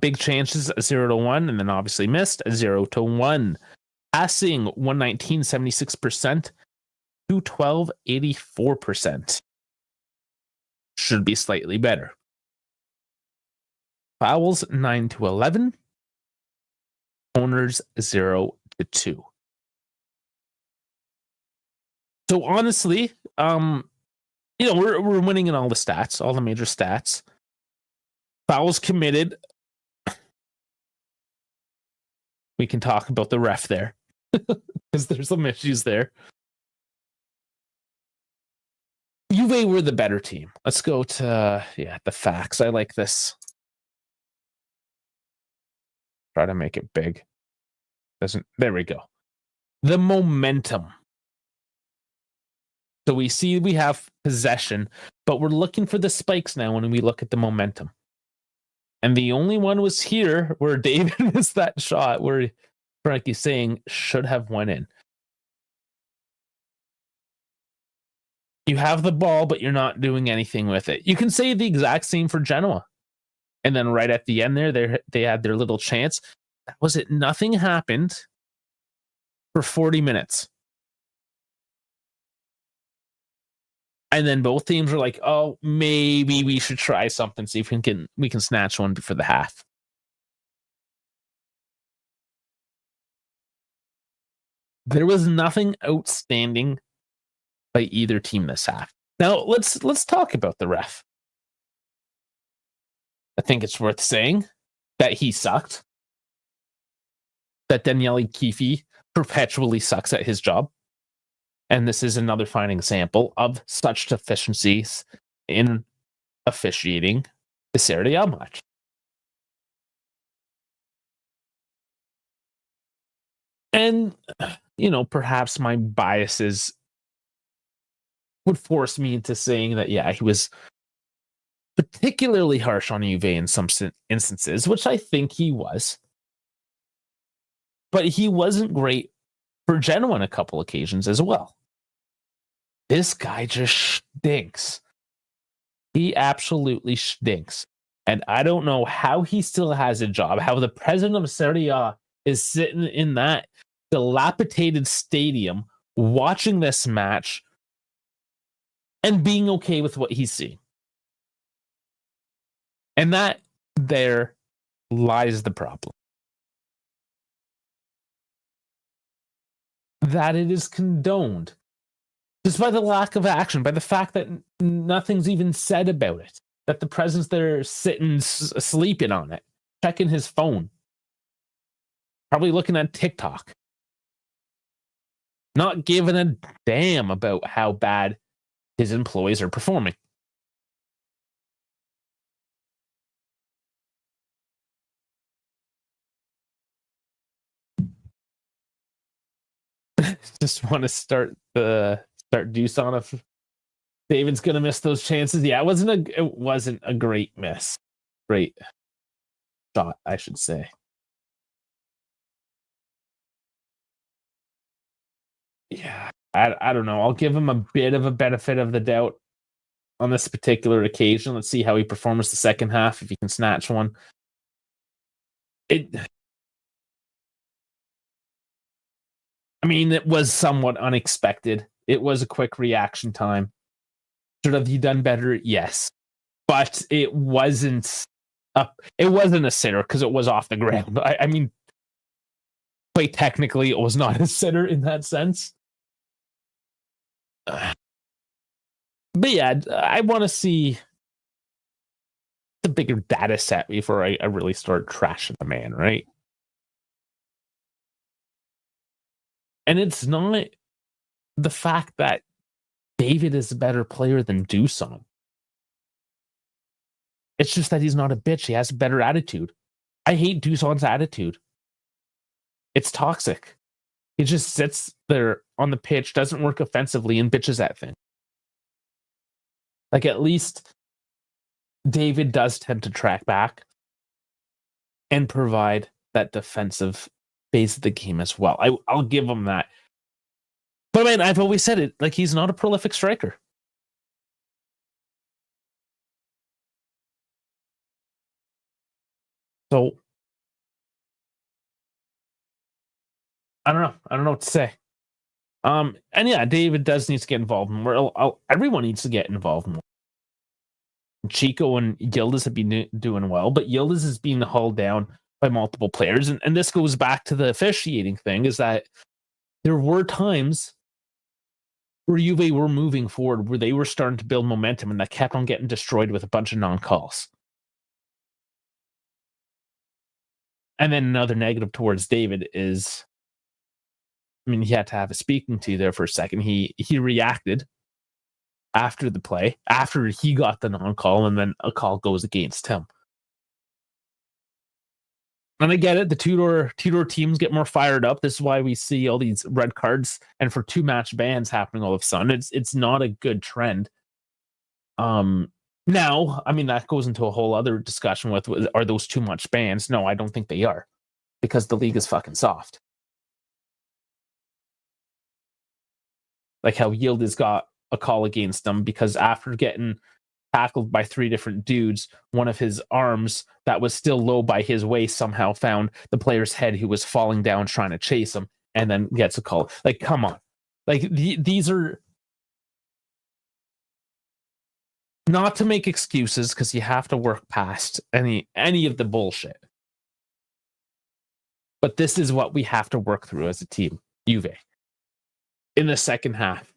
Big chances 0 to 1, and then obviously missed 0 to 1. Passing 119, 76%. 212, 84%. Should be slightly better. Fouls 9 to 11. Corners 0 to 2. So honestly, we're winning in all the stats, all the major stats. Fouls committed. We can talk about the ref there because there's some issues there. Juve were the better team. Let's go to the facts. I like this. Try to make it big. There we go. The momentum. So we see we have possession, but we're looking for the spikes now when we look at the momentum. And the only one was here where David missed that shot where Frankie's saying should have went in. You have the ball, but you're not doing anything with it. You can say the exact same for Genoa. And then right at the end there, they had their little chance. That was it. Nothing happened for 40 minutes. And then both teams were like, oh, maybe we should try something, see if we can snatch one before the half. There was nothing outstanding by either team this half. Now, let's talk about the ref. I think it's worth saying that he sucked. That Daniele Kifi perpetually sucks at his job. And this is another fine example of such deficiencies in officiating the Serie A match. And, perhaps my biases would force me into saying that, he was particularly harsh on Juve in some instances, which I think he was. But he wasn't great for Genoa on a couple occasions as well. This guy just stinks. He absolutely stinks. And I don't know how he still has a job, how the president of Serie A is sitting in that dilapidated stadium watching this match and being okay with what he's seeing. And that there lies the problem. That it is condoned just by the lack of action, by the fact that nothing's even said about it, that the president's there sitting, sleeping on it, checking his phone, probably looking at TikTok, not giving a damn about how bad his employees are performing. Just want to start Deuce on if David's gonna miss those chances. Yeah, it wasn't a great miss. Great shot, I should say. Yeah, I don't know. I'll give him a bit of a benefit of the doubt on this particular occasion. Let's see how he performs the second half, if he can snatch one. It was somewhat unexpected. It was a quick reaction time. Should have he done better? Yes. But it wasn't a sitter because it was off the ground. I mean, quite technically, it was not a sitter in that sense. But yeah, I want to see the bigger data set before I really start trashing the man, right? And it's not the fact that David is a better player than Dusan. It's just that he's not a bitch. He has a better attitude. I hate Dusan's attitude. It's toxic. He just sits there on the pitch, doesn't work offensively, and bitches at things. Like, at least David does tend to track back and provide that defensive phase of the game as well. I'll give him that. But man, I've always said it, like, he's not a prolific striker. So I don't know what to say. And yeah, David does need to get involved more. Everyone needs to get involved more. Chico and Yildiz have been doing well, but Yildiz is being hauled down by multiple players. And this goes back to the officiating thing, is that there were times where Juve were moving forward, where they were starting to build momentum, and that kept on getting destroyed with a bunch of non-calls. And then another negative towards David is, he had to have a speaking to there for a second. He reacted after the play, after he got the non-call, and then a call goes against him. And I get it. The two-door teams get more fired up. This is why we see all these red cards and for 2-match bans happening all of a sudden. It's not a good trend. Now, that goes into a whole other discussion with, are those too much bans? No, I don't think they are, because the league is fucking soft. Like how Yildiz got a call against them because after getting tackled by 3 different dudes, one of his arms that was still low by his waist somehow found the player's head who was falling down trying to chase him, and then gets a call. Like, come on. Like, these are not to make excuses, because you have to work past any of the bullshit. But this is what we have to work through as a team, Juve, in the second half.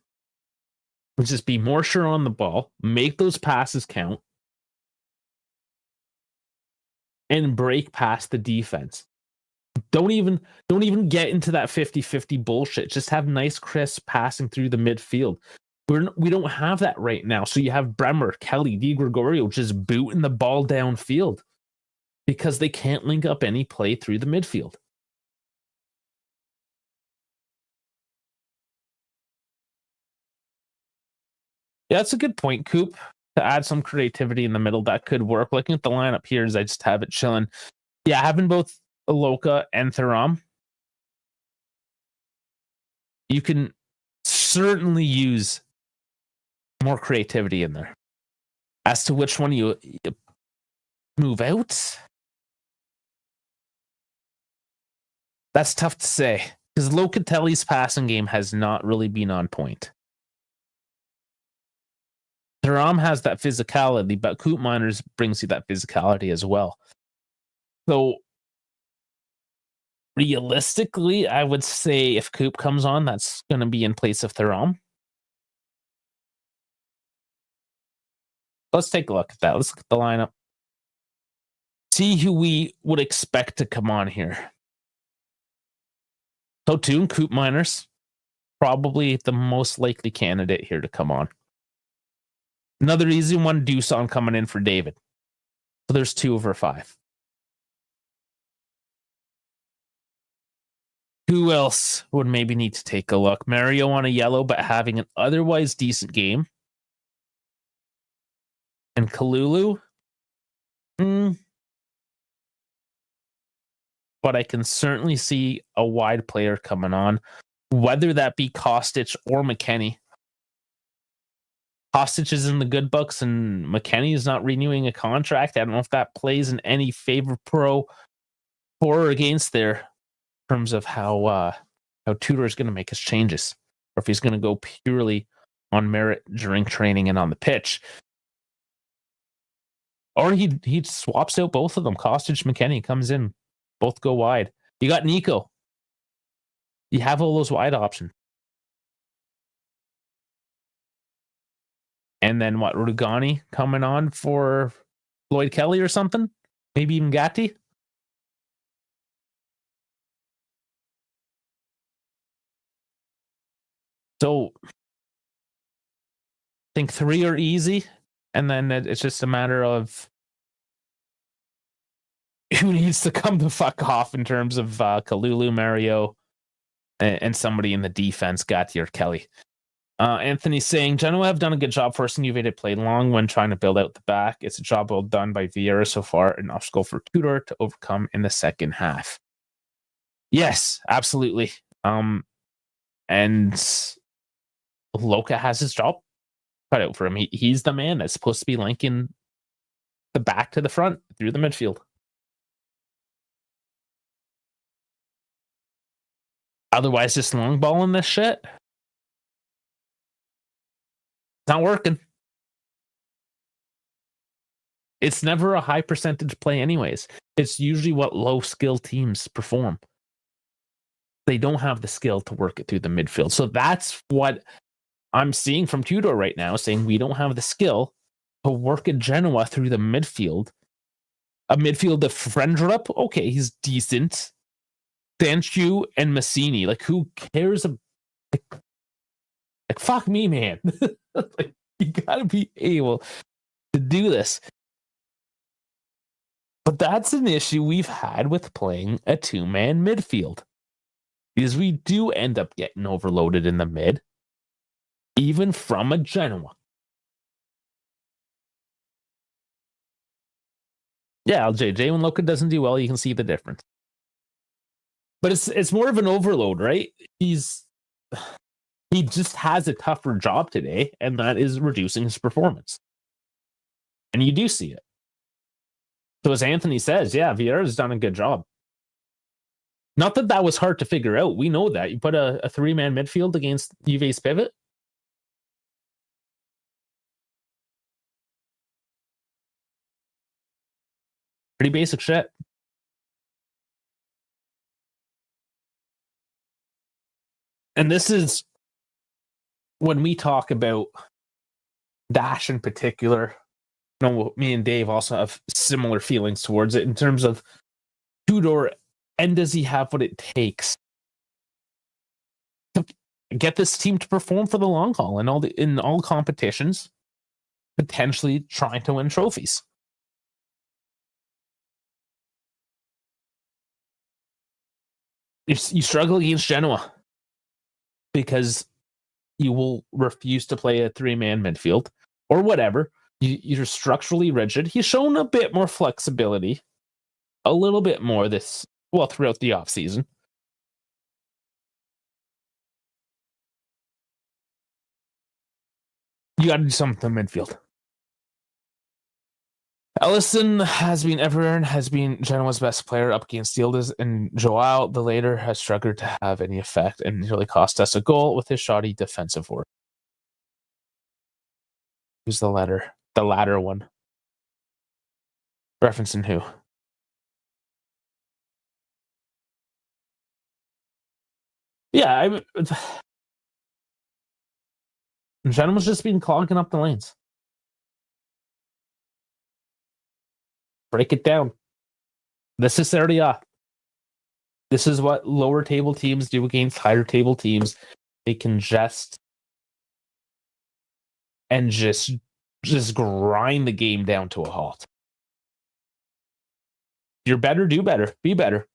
We'll just be more sure on the ball, make those passes count, and break past the defense. Don't even get into that 50-50 bullshit. Just have nice, crisp passing through the midfield. We don't have that right now. So you have Bremer, Kelly, Di Gregorio just booting the ball downfield because they can't link up any play through the midfield. Yeah, that's a good point, Coop. To add some creativity in the middle, that could work. Looking at the lineup here, as I just have it chilling. Yeah, having both Aloka and Thuram, you can certainly use more creativity in there. As to which one you move out, that's tough to say. Because Locatelli's passing game has not really been on point. Thuram has that physicality, but Coop Miners brings you that physicality as well. So realistically, I would say if Coop comes on, that's going to be in place of Thuram. Let's take a look at that. Let's look at the lineup. See who we would expect to come on here. Totoon, Coop Miners, probably the most likely candidate here to come on. Another easy one, Doosan coming in for David. So there's 2 over 5. Who else would maybe need to take a look? Mario on a yellow, but having an otherwise decent game. And Kalulu. But I can certainly see a wide player coming on, whether that be Kostic or McKennie. Kostic is in the good books, and McKennie is not renewing a contract. I don't know if that plays in any favor for or against there in terms of how Tudor is going to make his changes, or if he's going to go purely on merit during training and on the pitch. Or he swaps out both of them. Kostic, McKennie comes in. Both go wide. You got Nico. You have all those wide options. And then what? Rugani coming on for Lloyd Kelly or something? Maybe even Gatti? So I think 3 are easy. And then it's just a matter of who needs to come the fuck off in terms of Kalulu, Mario, and somebody in the defense, Gatti or Kelly. Anthony's saying, Genoa have done a good job forcing Juve to play long when trying to build out the back. It's a job well done by Vieira so far, an obstacle for Tudor to overcome in the second half. Yes, absolutely. And Loca has his job cut out for him. He's the man that's supposed to be linking the back to the front through the midfield. Otherwise, just long balling this shit. It's not working. It's never a high percentage play anyways. It's usually what low skill teams perform. They don't have the skill to work it through the midfield. So that's what I'm seeing from Tudor right now, saying we don't have the skill to work at Genoa through the midfield. A midfield of Frendrup, okay, he's decent. Sanchu and Massini, like who cares? Like fuck me, man. Like, you gotta be able to do this. But that's an issue we've had with playing a 2-man midfield. Because we do end up getting overloaded in the mid, even from a Genoa. Yeah, LJJ, when Loca doesn't do well, you can see the difference. But it's more of an overload, right? He just has a tougher job today, and that is reducing his performance. And you do see it. So as Anthony says, yeah, Vieira's done a good job. Not that was hard to figure out. We know that. You put a 3-man midfield against Juve's pivot. Pretty basic shit. And this is when we talk about Dash in particular. You know, me and Dave also have similar feelings towards it in terms of Tudor, and does he have what it takes to get this team to perform for the long haul in all competitions, potentially trying to win trophies. You struggle against Genoa because you will refuse to play a 3-man midfield or whatever. You're structurally rigid. He's shown a bit more flexibility, a little bit more throughout the offseason. You got to do something in midfield. Ellison everyone has been Genoa's best player up against Yildiz and Joao. The latter has struggled to have any effect and nearly cost us a goal with his shoddy defensive work. Who's the latter? The latter one. Referencing who? Yeah, Genoa's just been clogging up the lanes. Break it down. This is Serie A. This is what lower table teams do against higher table teams. They congest and just grind the game down to a halt. You're better, do better, be better.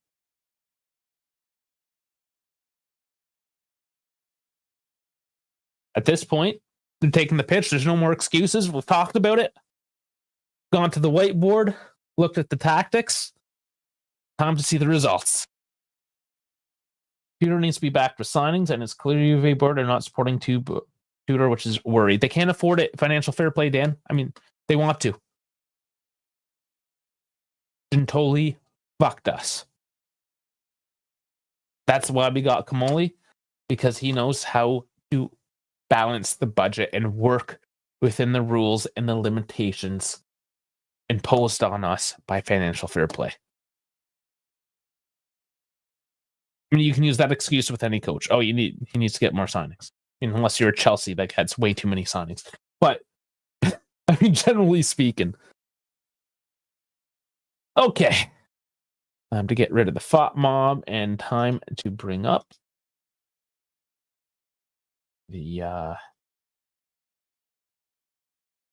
At this point, they're taking the pitch. There's no more excuses. We've talked about it. Gone to the whiteboard, looked at the tactics. Time to see the results. Tudor needs to be back for signings, and it's clear UV board are not supporting Tudor, which is worried. They can't afford it. Financial fair play, Dan. I mean, they want to. Gintoli fucked us. That's why we got Kamoli, because he knows how to balance the budget and work within the rules and the limitations imposed on us by financial fair play. I mean, you can use that excuse with any coach. Oh, he needs to get more signings. I mean, unless you're a Chelsea that has way too many signings. But I mean, generally speaking. Okay. Time to get rid of the FOT mob and time to bring up the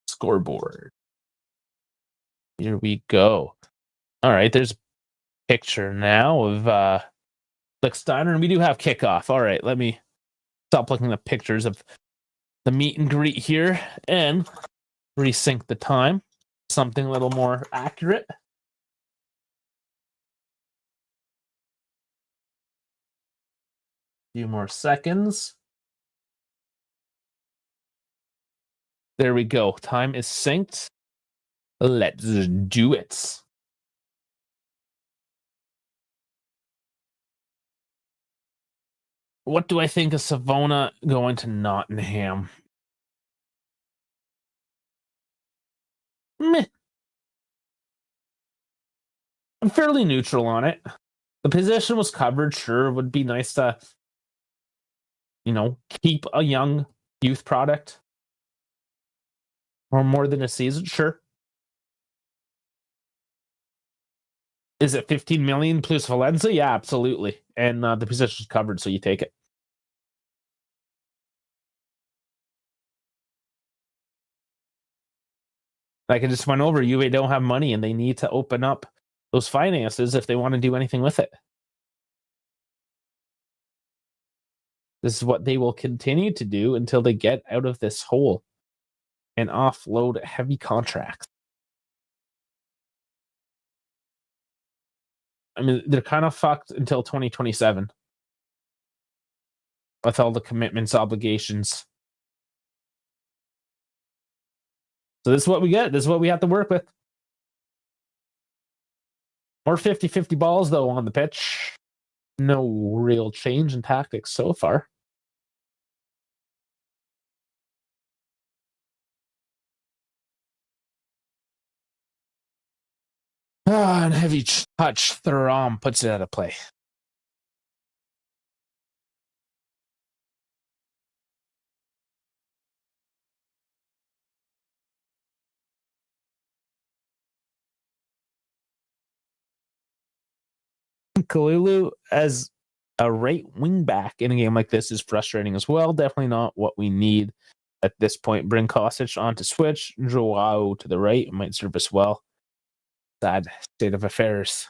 scoreboard. Here we go. All right, there's a picture now of Steiner, and we do have kickoff. All right, let me stop looking at pictures of the meet and greet here and resync the time. Something a little more accurate. Few more seconds. There we go. Time is synced. Let's do it. What do I think of Savona going to Nottingham? Meh. I'm fairly neutral on it. The position was covered. Sure, it would be nice to, keep a young youth product or more than a season. Sure. Is it 15 million plus Valencia? Yeah, absolutely. And the position's covered, so you take it. Like I just went over, Juve don't have money and they need to open up those finances if they want to do anything with it. This is what they will continue to do until they get out of this hole and offload heavy contracts. I mean, they're kind of fucked until 2027 with all the commitments, obligations. So this is what we get. This is what we have to work with. More 50-50 balls, though, on the pitch. No real change in tactics so far. And heavy touch. Thuram puts it out of play. Kalulu as a right wing back in a game like this is frustrating as well. Definitely not what we need at this point. Bring Kostic on to switch. Joao to the right might serve us well. Sad state of affairs.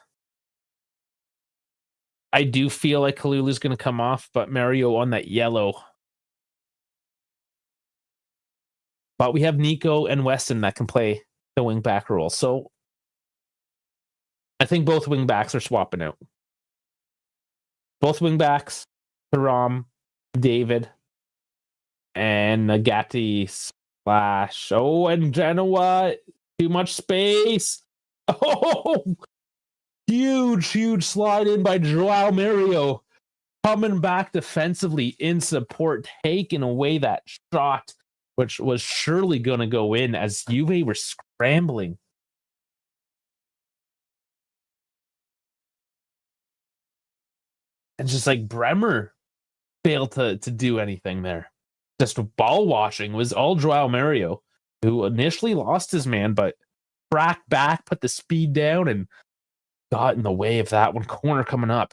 I do feel like Kalulu's going to come off, but Mario on that yellow. But we have Nico and Weston that can play the wing back role. So I think both wing backs are swapping out. Both wing backs, Thuram, David, and Nagati / and Genoa Too much space. Oh, huge slide in by Joao Mario. Coming back defensively in support, taking away that shot, which was surely going to go in as Juve were scrambling. And just like Bremer failed to do anything there. Just ball washing was all Joao Mario, who initially lost his man, but cracked back, put the speed down, and got in the way of that one. Corner coming up.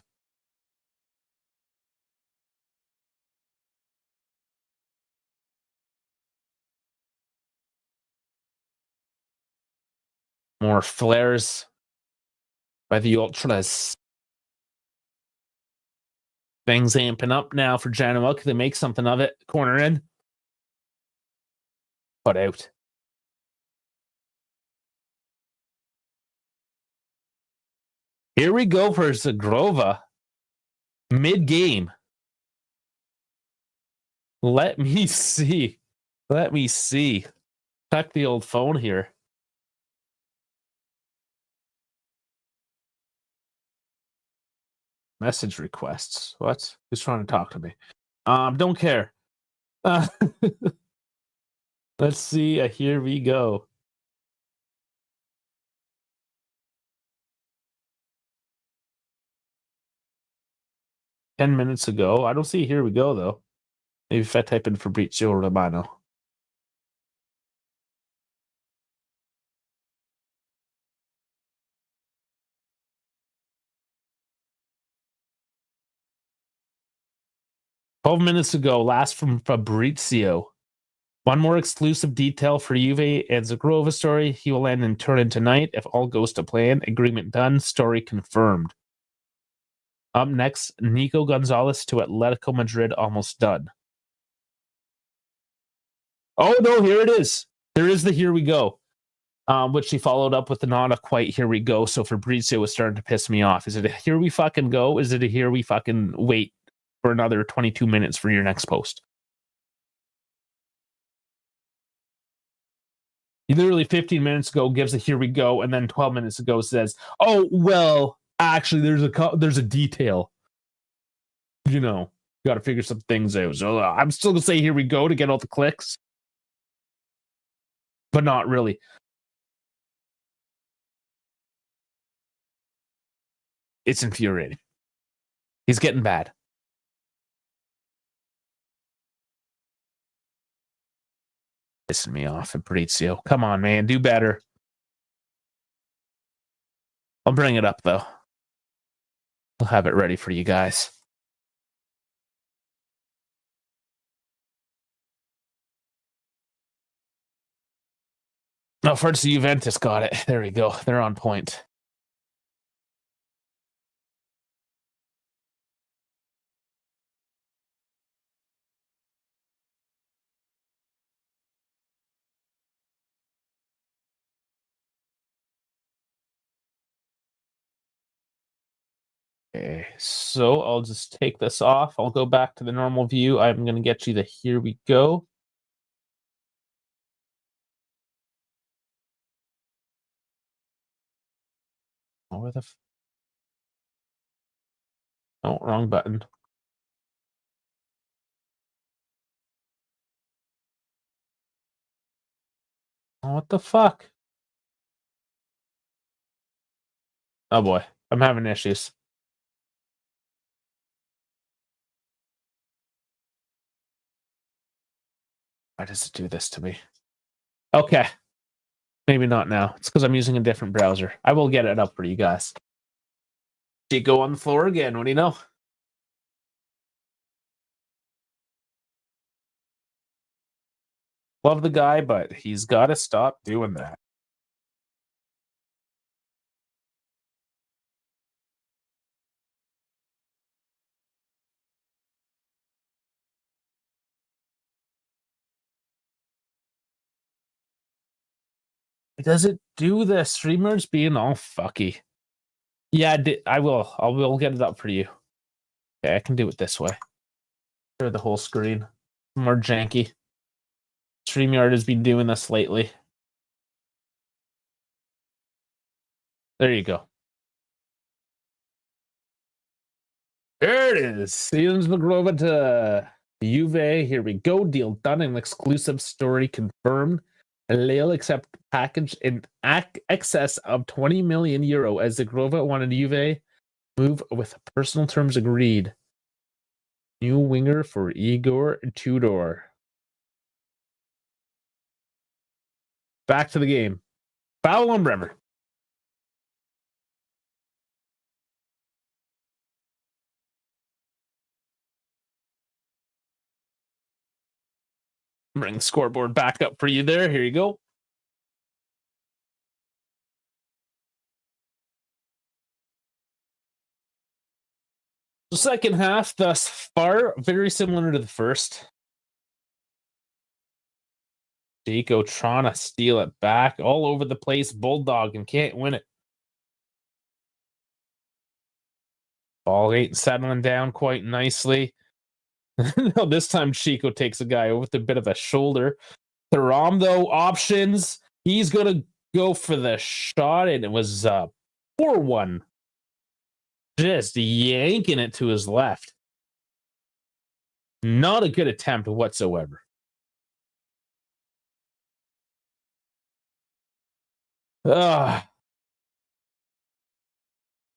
More flares by the Ultras. Things amping up now for Genoa. Could they make something of it? Corner in. Put out. Here we go for Zagrova. Mid-game. Let me see. Check the old phone here. Message requests. What? Who's trying to talk to me? Don't care. Let's see. Here we go. Ten minutes ago. I don't see here we go, though. Maybe if I type in Fabrizio Romano. "12 minutes ago, last from Fabrizio. One more exclusive detail for Juve and Zagrova story. He will land in Turin tonight if all goes to plan. Agreement done. Story confirmed." Up next, Nico Gonzalez to Atletico Madrid, almost done. Oh, no, here it is. There is the here we go, which he followed up with the not a quite here we go. So Fabrizio was starting to piss me off. Is it a here we fucking go? Is it a here we fucking wait for another 22 minutes for your next post? He literally 15 minutes ago gives a here we go, and then 12 minutes ago says, "Oh well, actually, there's a detail. You know, got to figure some things out." So I'm still gonna say here we go to get all the clicks, but not really. It's infuriating. He's getting bad. Pissing me off, Fabrizio. Come on, man, do better. I'll bring it up though. I'll have it ready for you guys. No, first Juventus got it. There we go. They're on point. Okay, so I'll just take this off. I'll go back to the normal view. I'm going to get you the here we go. Oh, where the oh, wrong button. Oh, what the fuck? Oh boy, I'm having issues. Why does it do this to me? Okay. Maybe not now. It's because I'm using a different browser. I will get it up for you guys. You go on the floor again. What do you know? Love the guy, but he's got to stop doing that. Does it do the streamers being all fucky? Yeah, I will. I will get it up for you. Okay, I can do it this way. Share the whole screen. More janky. StreamYard has been doing this lately. There you go. There it is. Stevens McGrova to Juve. Here we go. Deal done. An exclusive story confirmed. Lille accept package in excess of 20 million euro as Zagrova wanted Juve move with personal terms agreed. New winger for Igor Tudor. Back to the game. Foul on Bremer. Bring the scoreboard back up for you there. Here you go. The second half thus far, very similar to the first. Chico trying to steal it back all over the place. Bulldog and can't win it. Ball ain't settling down quite nicely. No, this time Chico takes a guy with a bit of a shoulder. Thuram, though, options. He's going to go for the shot, and it was 4-1. Just yanking it to his left. Not a good attempt whatsoever.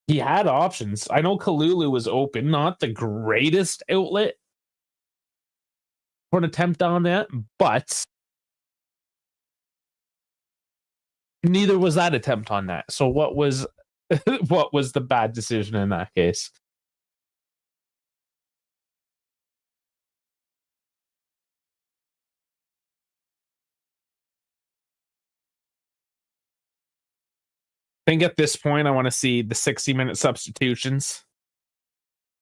He had options. I know Kalulu was open, not the greatest outlet for an attempt on that, but neither was that attempt on that. So what was what was the bad decision in that case? I think at this point, I want to see the 60-minute substitutions.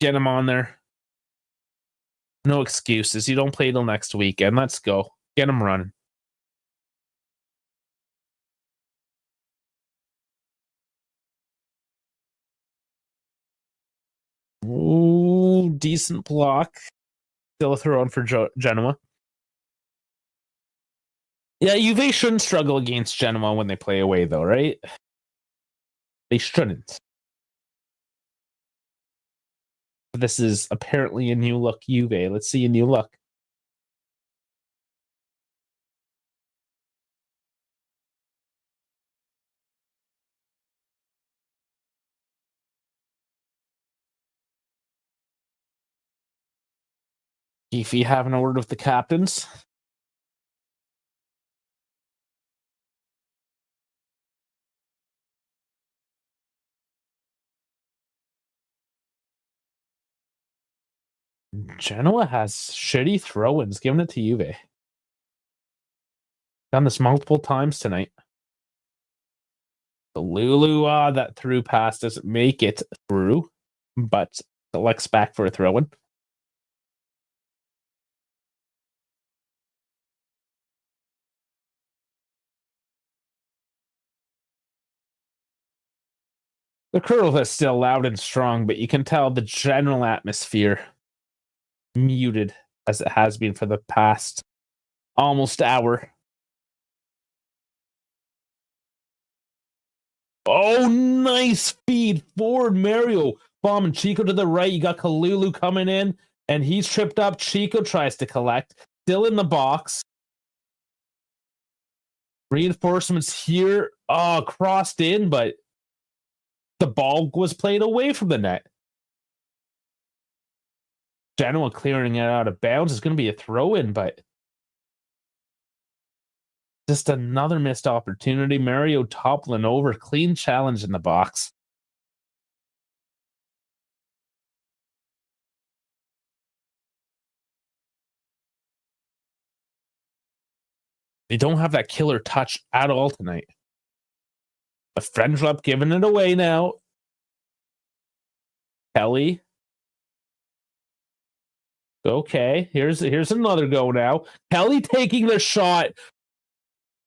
Get them on there. No excuses. You don't play till next weekend. Let's go. Get them running. Ooh, decent block. Still a throw on for Genoa. Yeah, Juve shouldn't struggle against Genoa when they play away, though, right? They shouldn't. This is apparently a new look Juve. Let's see a new look. Keefe having a word with the captains. Genoa has shitty throw-ins. Giving it to Juve. Done this multiple times tonight. The Lulu, that through pass doesn't make it through, but selects back for a throw-in. The curl is still loud and strong, but you can tell the general atmosphere muted as it has been for the past almost hour. Oh, nice feed forward, Mario. Bombing Chico to the right. You got Kalulu coming in, and he's tripped up. Chico tries to collect. Still in the box. Reinforcements here. Oh, crossed in, but the ball was played away from the net. Genoa clearing it out of bounds. Is going to be a throw-in, but just another missed opportunity. Mario toppling over. Clean challenge in the box. They don't have that killer touch at all tonight. A Friendship giving it away now. Kelly. Okay, here's another go now. Kelly taking the shot.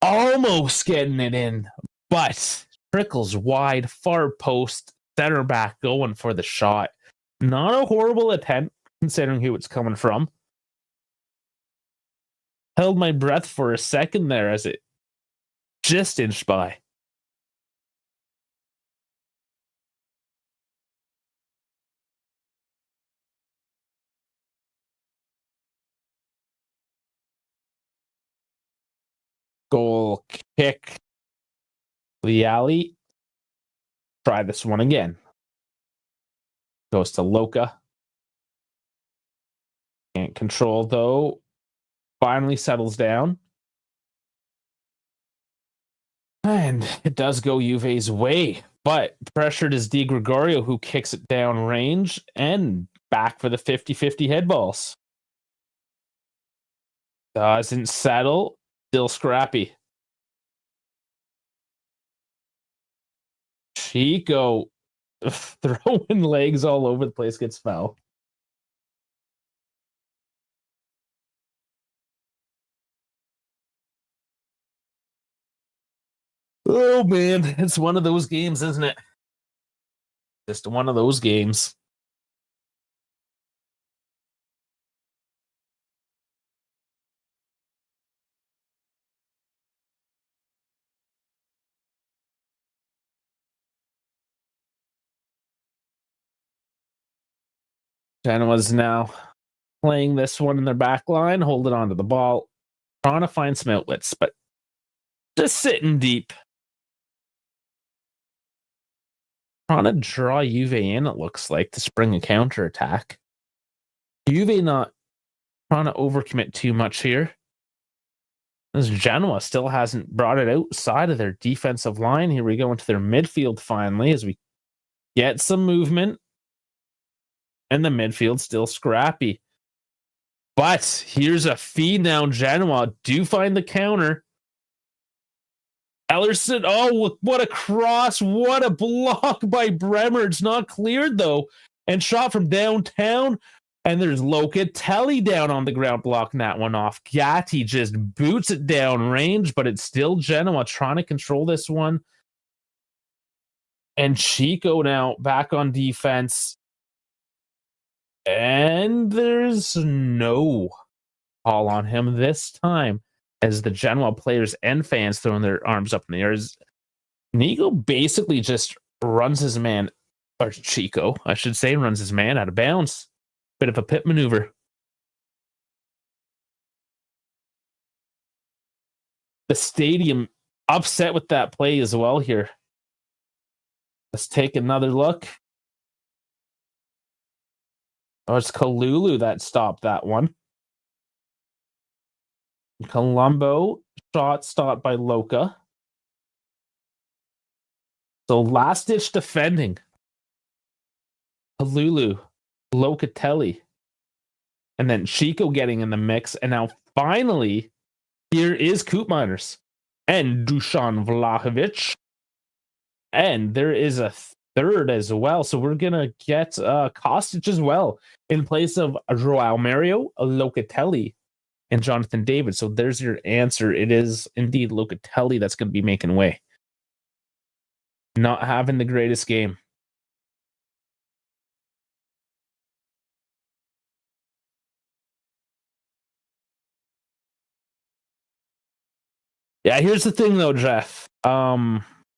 Almost getting it in, but trickles wide, far post, center back going for the shot. Not a horrible attempt considering who it's coming from. Held my breath for a second there as it just inched by. Goal kick. Liali. Try this one again. Goes to Loka. Can't control, though. Finally settles down. And it does go Juve's way. But pressured is Di Gregorio, who kicks it down range and back for the 50-50 head balls. Doesn't settle. Still scrappy. Chico throwing legs all over the place, gets foul. Oh man, it's one of those games, isn't it? Just one of those games. Genoa's now playing this one in their back line, holding on to the ball, trying to find some outlets, but just sitting deep. Trying to draw Juve in, it looks like, to spring a counterattack. Juve not trying to overcommit too much here. As Genoa still hasn't brought it outside of their defensive line. Here we go into their midfield finally as we get some movement. And the midfield still scrappy. But here's a feed now. Genoa do find the counter. Ellerson, oh, what a cross. What a block by Bremer. It's not cleared, though. And shot from downtown. And there's Locatelli down on the ground, blocking that one off. Gatti just boots it down range, but it's still Genoa trying to control this one. And Chico now back on defense. And there's no call on him this time, as the Genoa players and fans throwing their arms up in the air. Nico basically just runs his man, or Chico, I should say, runs his man out of bounds. Bit of a pit maneuver. The stadium upset with that play as well here. Let's take another look. Oh, it's Kalulu that stopped that one. Colombo shot stopped by Loka. So last ditch defending. Kalulu, Locatelli, and then Chico getting in the mix. And now finally, here is Koopmeiners and Dusan Vlahovic. And there is a third as well. So we're going to get Kostic as well in place of Joao Mario, Locatelli, and Jonathan David. So there's your answer. It is indeed Locatelli that's going to be making way. Not having the greatest game. Yeah, here's the thing though, Jeff.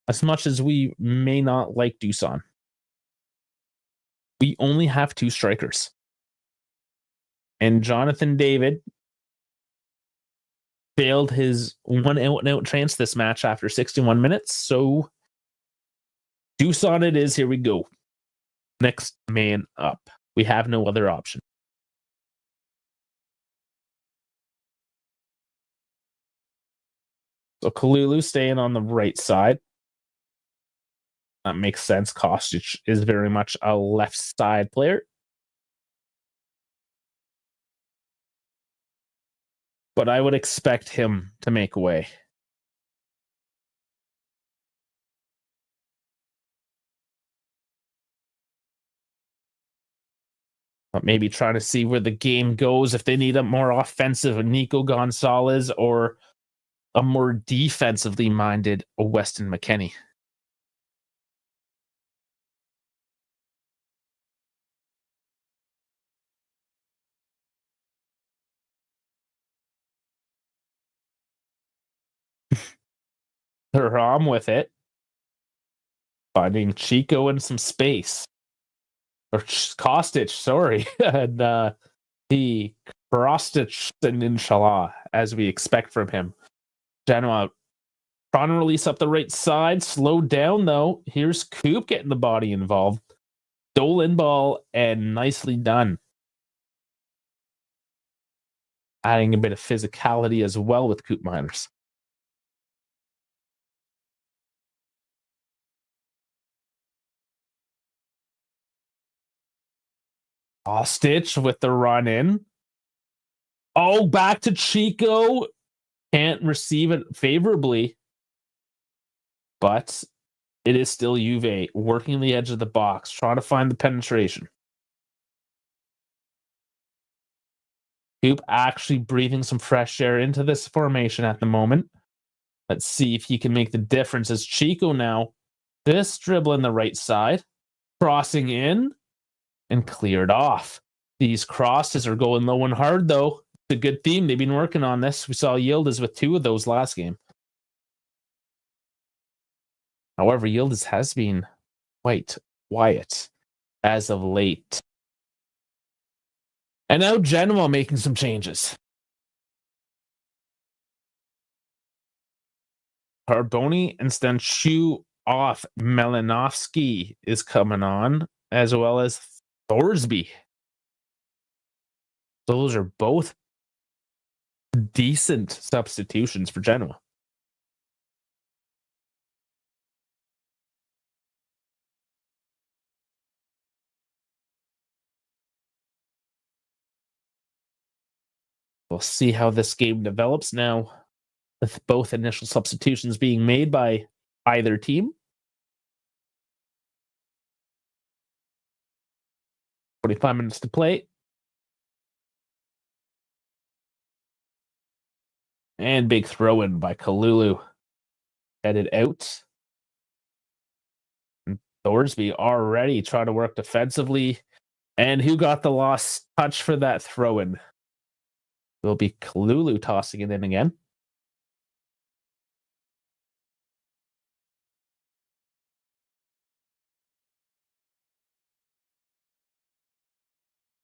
As much as we may not like Dusan, we only have two strikers. And Jonathan David failed his one out chance this match after 61 minutes. So Dusan it is. Here we go. Next man up. We have no other option. So Kalulu staying on the right side. That makes sense. Kostic is very much a left side player. But I would expect him to make way. But maybe trying to see where the game goes, if they need a more offensive Nico Gonzalez or a more defensively minded Weston McKennie. Ram with it. Finding Chico in some space. Or Kostic, sorry. And the Krostic and Inshallah, as we expect from him. Genoa trying to release up the right side. Slowed down, though. Here's Coop getting the body involved. Stolen ball and nicely done. Adding a bit of physicality as well with Coop Miners. Stitch with the run in. Oh, back to Chico. Can't receive it favorably. But it is still Juve working the edge of the box, trying to find the penetration. Coop actually breathing some fresh air into this formation at the moment. Let's see if he can make the difference as Chico now just dribbling the right side, crossing in, and cleared off. These crosses are going low and hard, though. It's a good theme. They've been working on this. We saw Yildiz with 2 of those last game. However, Yildiz has been quite quiet as of late. And now Genoa making some changes. Carboni and Stanchu off. Malinovsky is coming on, as well as Thorsby. Those are both decent substitutions for Genoa. We'll see how this game develops now, with both initial substitutions being made by either team. 45 minutes to play. And big throw in by Kalulu. Headed out. And Thorsby already trying to work defensively. And who got the lost touch for that throw in? Will be Kalulu tossing it in again.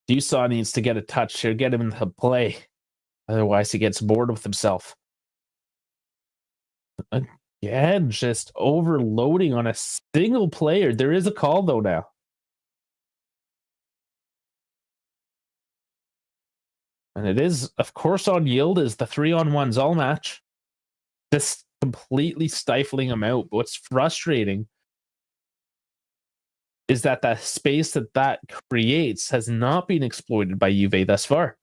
Dusan needs to get a touch here, get him into play. Otherwise, he gets bored with himself. Again, just overloading on a single player. There is a call, though, now. And it is, of course, on Yildiz the 3-on-1s all match. Just completely stifling him out. But what's frustrating is that the space that creates has not been exploited by Juve thus far.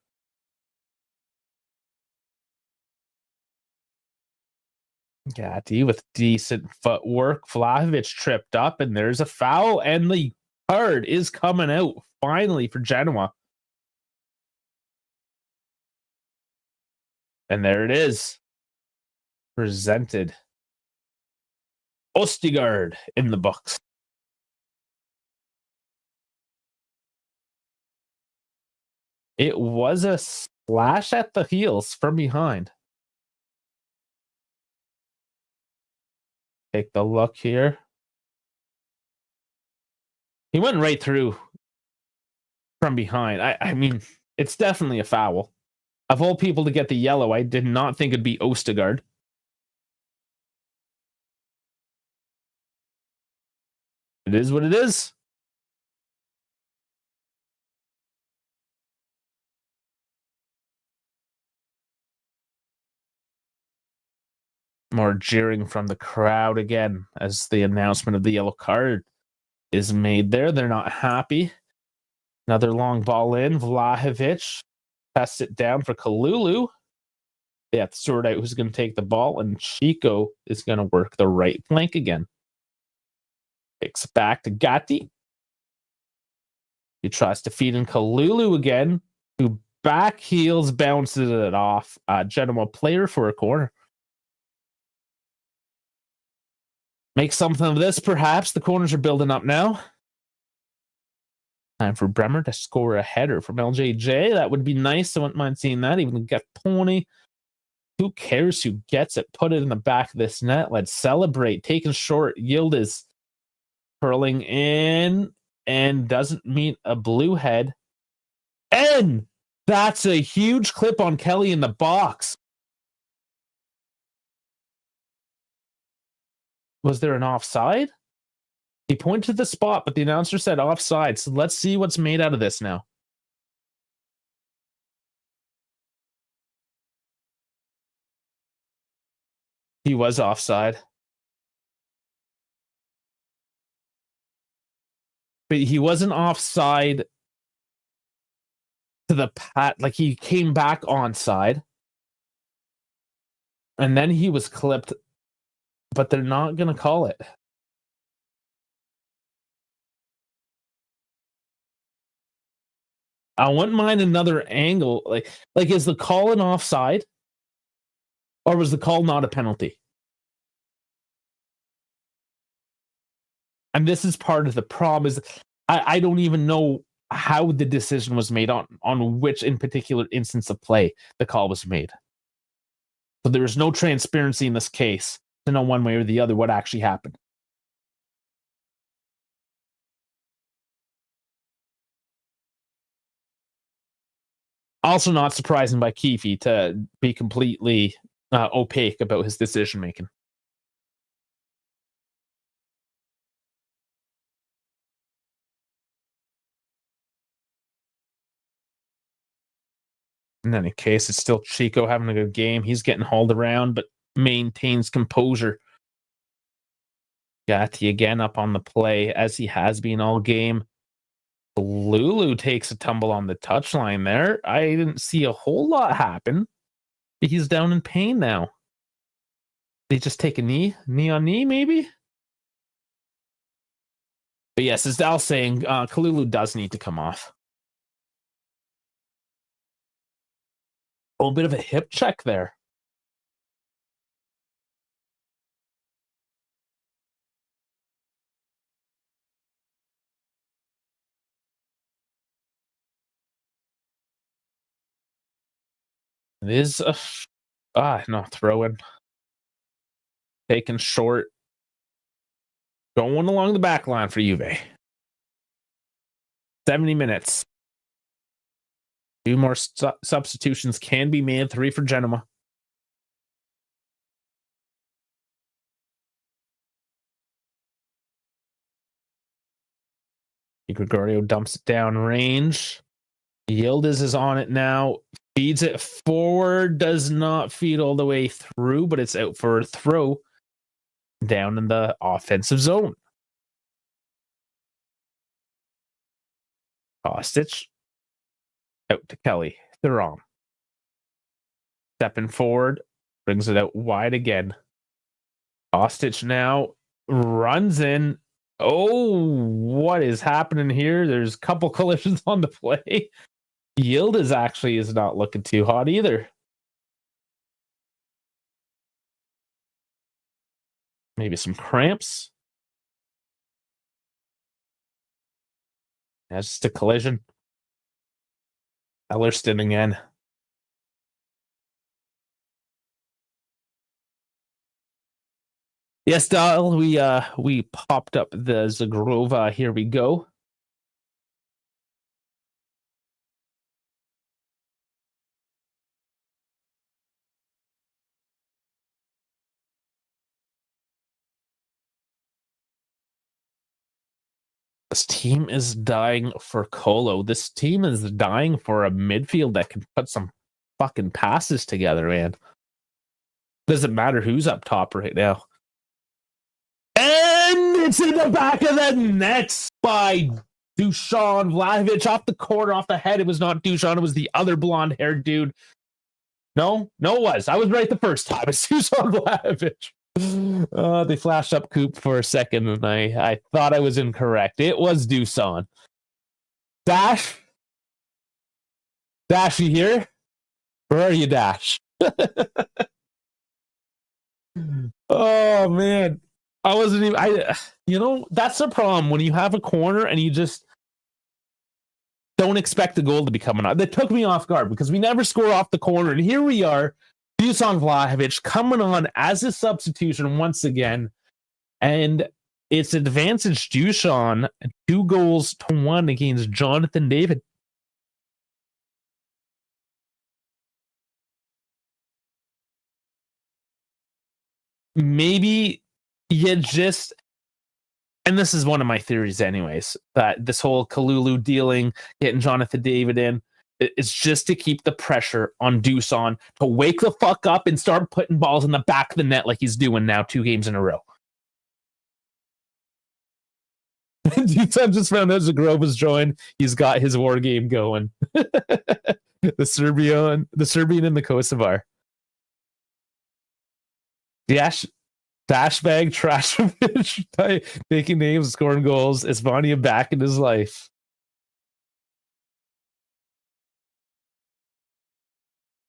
Gatti with decent footwork. Vlahovic tripped up, and there's a foul, and the card is coming out finally for Genoa. And there it is. Presented. Ostigard in the books. It was a splash at the heels from behind. Take the look here. He went right through from behind. I mean, it's definitely a foul. Of all people to get the yellow, I did not think it'd be Ostigard. It is what it is. More jeering from the crowd again as the announcement of the yellow card is made there. They're not happy. Another long ball in. Vlahovic tests it down for Kalulu. They have to sort out who's going to take the ball, and Chico is going to work the right flank again. Kicks back to Gatti. He tries to feed in Kalulu again, who back heels, bounces it off. Genoa player for a corner. Make something of this, perhaps. The corners are building up now. Time for Bremer to score a header from LJJ. That would be nice. I wouldn't mind seeing that. Even get Pony. Who cares who gets it? Put it in the back of this net. Let's celebrate. Taken short. Yildiz curling in and doesn't meet a blue head. And that's a huge clip on Kelly in the box. Was there an offside? He pointed to the spot, but the announcer said offside. So let's see what's made out of this now. He was offside. But he wasn't offside to the pat. Like, he came back onside. And then he was clipped. But they're not going to call it. I wouldn't mind another angle. Like is the call an offside? Or was the call not a penalty? And this is part of the problem is I don't even know how the decision was made on which in particular instance of play the call was made. So there is no transparency in this case to know one way or the other what actually happened. Also not surprising by Keefe to be completely opaque about his decision making. In any case, it's still Chico having a good game. He's getting hauled around, but maintains composure. Gatti again up on the play as he has been all game. Lulu takes a tumble on the touchline there. I didn't see a whole lot happen. He's down in pain now. They just take a knee on knee, maybe? But yes, as Dal's saying, Kalulu does need to come off. A little bit of a hip check there. It is a throw in. Taken short. Going along the back line for Juve. 70 minutes. 2 more substitutions can be made. 3 for Genoa. Gregorio dumps it down range. Yildiz is on it now. Feeds it forward. Does not feed all the way through, but it's out for a throw down in the offensive zone. Kostic out to Kelly. Thuram stepping forward, brings it out wide again. Kostic now runs in. Oh, what is happening here? There's a couple collisions on the play. Yildiz actually is not looking too hot either. Maybe some cramps. That's just a collision. Ellerston again. Yes, Dahl, we popped up the Zagrova. Here we go. This team is dying for Colo. This team is dying for a midfield that can put some fucking passes together, man. Doesn't matter who's up top right now. And it's in the back of the net by Dusan Vlahovic off the corner, off the head. It was not Dusan, it was the other blonde-haired dude. No, it was. I was right the first time. It's Dusan Vlahovic. They flashed up Coop for a second, and I thought I was incorrect. It was Dusan. Dash, you here? Where are you, Dash? Oh man, I wasn't even. That's the problem when you have a corner and you just don't expect the goal to be coming out. That took me off guard because we never score off the corner, and here we are. Dusan Vlahovic coming on as a substitution once again, and it's advantage Dusan 2-1 against Jonathan David. Maybe you just, and this is one of my theories anyways, that this whole Kalulu dealing, getting Jonathan David in, it's just to keep the pressure on Dusan to wake the fuck up and start putting balls in the back of the net like he's doing now 2 games in a row. Dusan just found out Zagrova's joined. He's got his war game going. the Serbian and the Kosovar. Dashbag Trashovich making names, scoring goals. Isvania back in his life.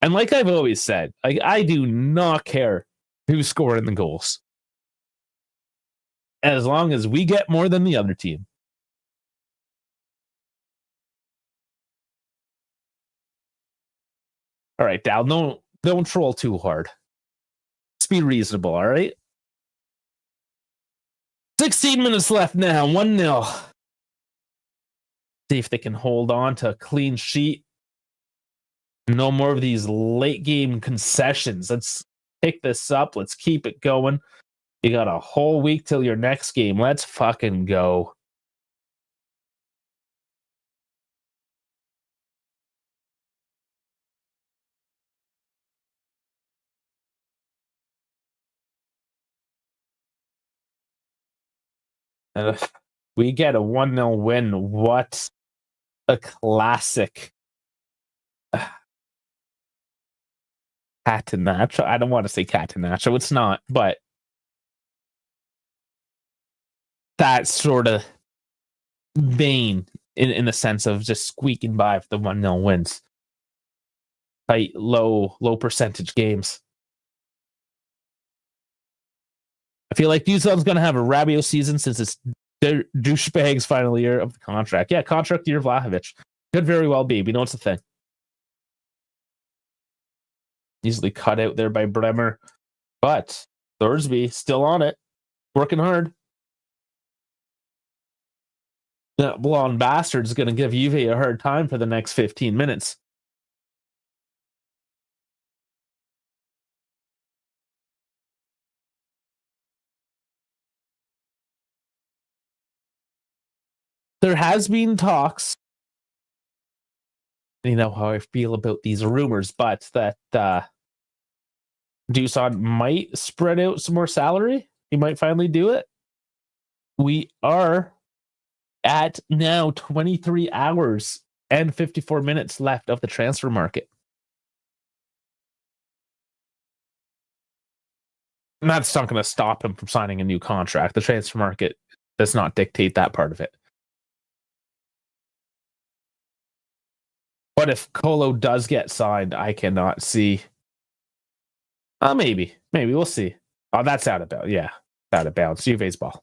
And like I've always said, I do not care who's scoring the goals, as long as we get more than the other team. All right, Dal, don't troll too hard. Let's be reasonable, all right? 16 minutes left now, 1-0. See if they can hold on to a clean sheet. No more of these late game concessions. Let's pick this up. Let's keep it going. You got a whole week till your next game. Let's fucking go. And if we get a 1-0 win, what a classic. Catenaccio. I don't want to say Catenaccio. It's not, but that sort of vein in the sense of just squeaking by with the 1-0 wins. Tight, low percentage games. I feel like Dusan's going to have a Rabiot season since it's douchebag's final year of the contract. Yeah, contract year Vlahovic. Could very well be. We know it's a thing. Easily cut out there by Bremer. But Thorsby still on it. Working hard. That blonde bastard's going to give Juve a hard time for the next 15 minutes. There has been talks. You know how I feel about these rumors, but that Dusan might spread out some more salary. He might finally do it. We are at now 23 hours and 54 minutes left of the transfer market. And that's not going to stop him from signing a new contract. The transfer market does not dictate that part of it. But if Colo does get signed, I cannot see. Maybe we'll see. Oh, that's out of bounds. Yeah, out of bounds. Juve's ball.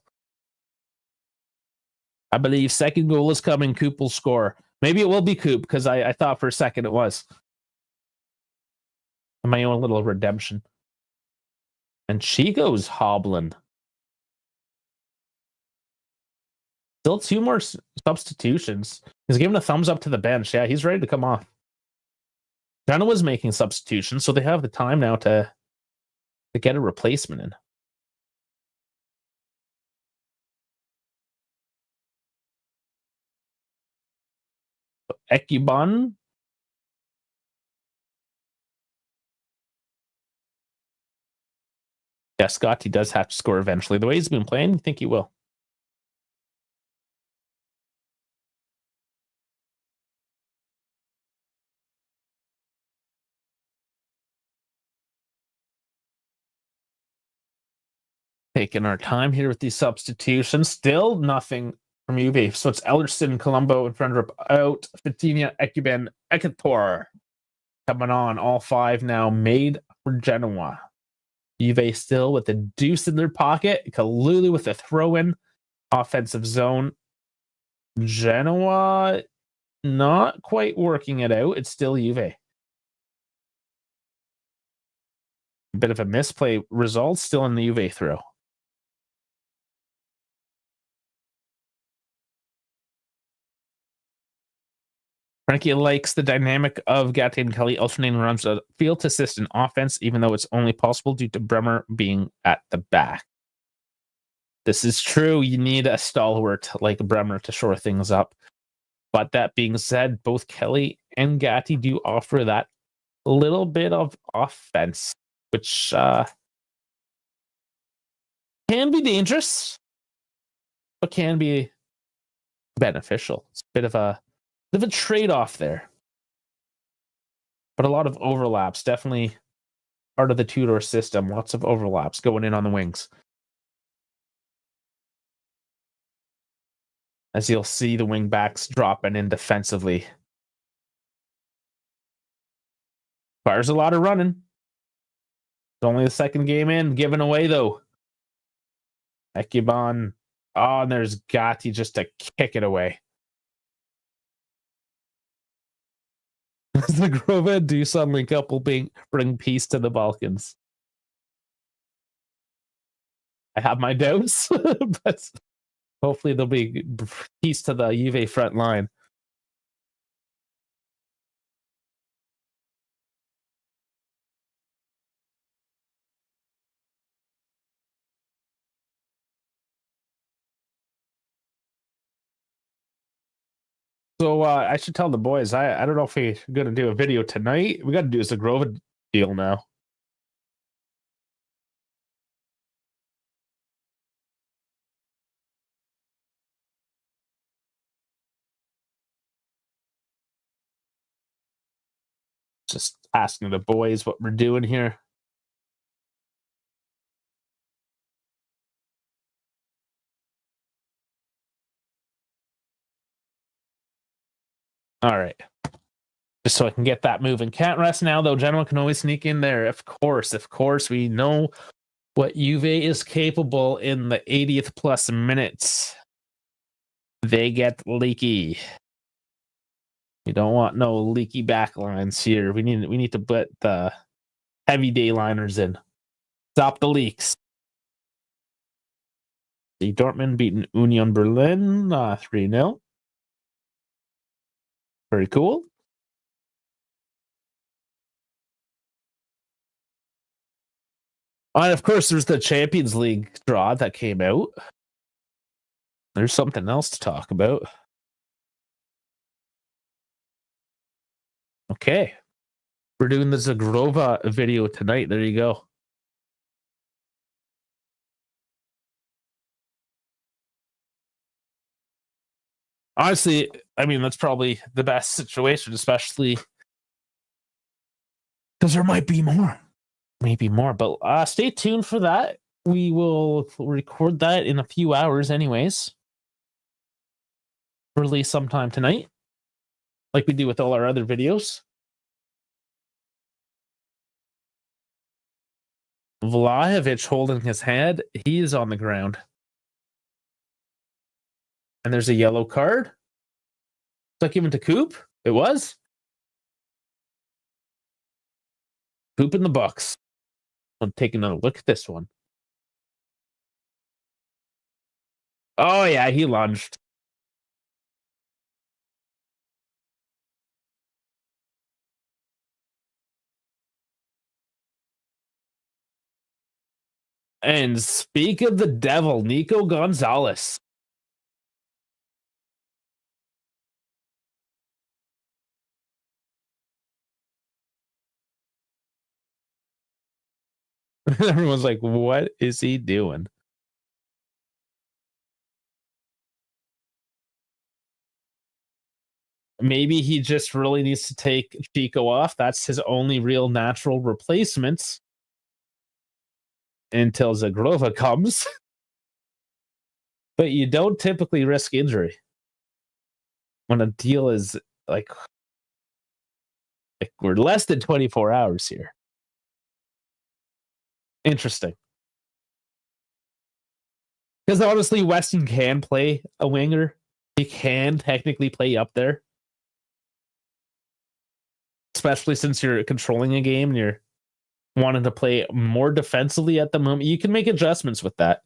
I believe second goal is coming. Coop will score. Maybe it will be Coop because I thought for a second it was. My own little redemption. And Chico's hobbling. Still 2 more substitutions. He's giving a thumbs up to the bench. Yeah, he's ready to come off. Genoa's making substitutions, so they have the time now to get a replacement in. Ekuban. Yeah, Scott, he does have to score eventually. The way he's been playing, I think he will. Taking our time here with these substitutions. Still nothing from Juve. So it's Ellerson, Colombo, and Frendrup out. Fatinia, Ekuban, Ekator coming on. All 5 now made for Genoa. Juve still with the deuce in their pocket. Kalulu with a throw-in. Offensive zone. Genoa not quite working it out. It's still Juve. Bit of a misplay result. Still in the Juve throw. Frankie likes the dynamic of Gatti and Kelly alternating runs of field to assist in offense, even though it's only possible due to Bremer being at the back. This is true. You need a stalwart like Bremer to shore things up. But that being said, both Kelly and Gatti do offer that little bit of offense, which can be dangerous, but can be beneficial. It's a bit of a trade-off there. But a lot of overlaps, definitely part of the Tudor system. Lots of overlaps going in on the wings. As you'll see the wing backs dropping in defensively. Fires a lot of running. It's only the second game in. Given away, though. Ekuban. Oh, and there's Gatti just to kick it away. Zagrova and Dusan link up will bring peace to the Balkans. I have my doubts, but hopefully there'll be peace to the Juve front line. So I should tell the boys, I don't know if we're going to do a video tonight. We got to do a Zagrova deal now. Just asking the boys what we're doing here. All right. Just so I can get that moving. Can't rest now, though. Genoa can always sneak in there. Of course. We know what Juve is capable in the 80th plus minutes. They get leaky. We don't want no leaky backlines here. We need to put the heavy day liners in. Stop the leaks. The Dortmund beating Union Berlin 3-0. Very cool. And of course, there's the Champions League draw that came out. There's something else to talk about. Okay. We're doing the Zagrova video tonight. There you go. Honestly, I mean, that's probably the best situation, especially because there might be more. Maybe more, but stay tuned for that. We will record that in a few hours anyways. Release sometime tonight, like we do with all our other videos. Vlahovic holding his head. He is on the ground. And there's a yellow card. Is that given to Coop? It was. Coop in the box. I'm taking a look at this one. Oh, yeah, he lunged. And speak of the devil, Nico Gonzalez. Everyone's like, what is he doing? Maybe he just really needs to take Chico off. That's his only real natural replacement until Zagrova comes. But you don't typically risk injury when a deal is like we're less than 24 hours here. Interesting. Because honestly, Weston can play a winger. He can technically play up there. Especially since you're controlling a game and you're wanting to play more defensively at the moment. You can make adjustments with that.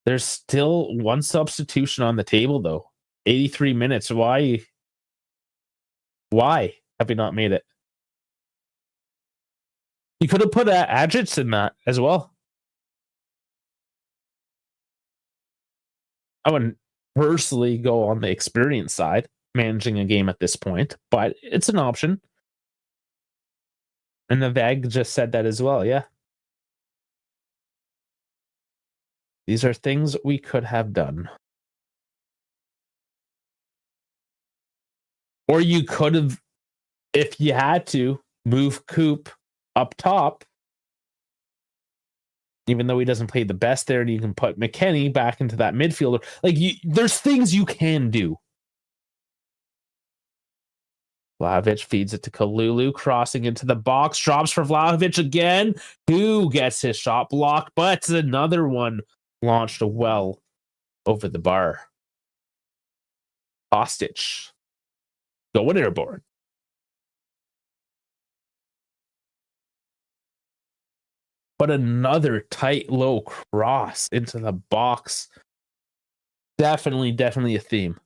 There's still one substitution on the table, though. 83 minutes. Why have we not made it? You could have put Adjits in that as well. I wouldn't personally go on the experience side, managing a game at this point, but it's an option. And the VAG just said that as well. Yeah. These are things we could have done. Or you could have, if you had to, move Coop up top, even though he doesn't play the best there, and you can put McKennie back into that midfielder. There's things you can do. Vlahovic feeds it to Kalulu, crossing into the box, drops for Vlahovic again, who gets his shot blocked, but another one launched well over the bar. Kostic going airborne. But another tight, low cross into the box. Definitely a theme.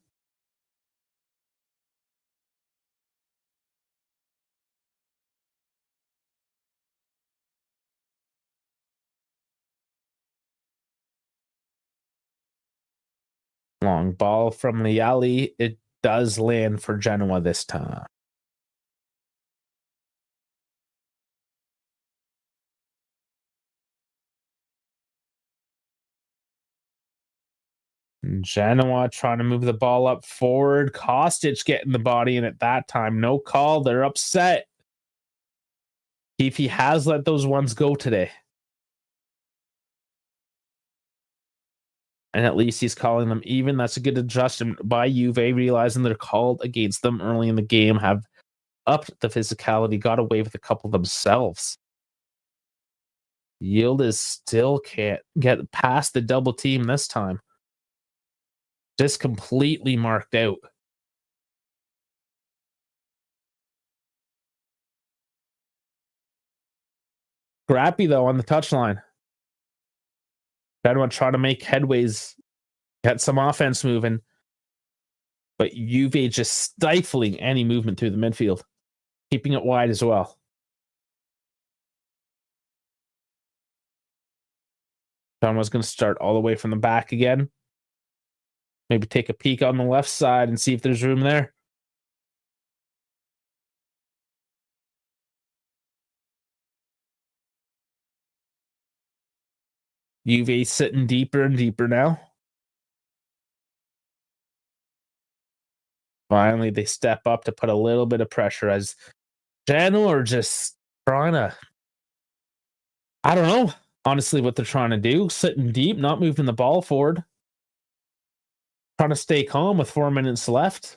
Long ball from Liali. It does land for Genoa this time. Genoa trying to move the ball up forward. Kostic getting the body in at that time. No call. They're upset. He has let those ones go today. And at least he's calling them even. That's a good adjustment by Juve, realizing they're called against them early in the game, have upped the physicality, got away with a couple themselves. Yildiz still can't get past the double team this time. Just completely marked out. Scrappy, though, on the touchline. Genoa trying to make headways, get some offense moving. But Juve just stifling any movement through the midfield, keeping it wide as well. Genoa's going to start all the way from the back again. Maybe take a peek on the left side and see if there's room there. Juve sitting deeper and deeper now. Finally, they step up to put a little bit of pressure as Genoa are just trying to, I don't know, honestly, what they're trying to do. Sitting deep, not moving the ball forward. Trying to stay calm with 4 minutes left.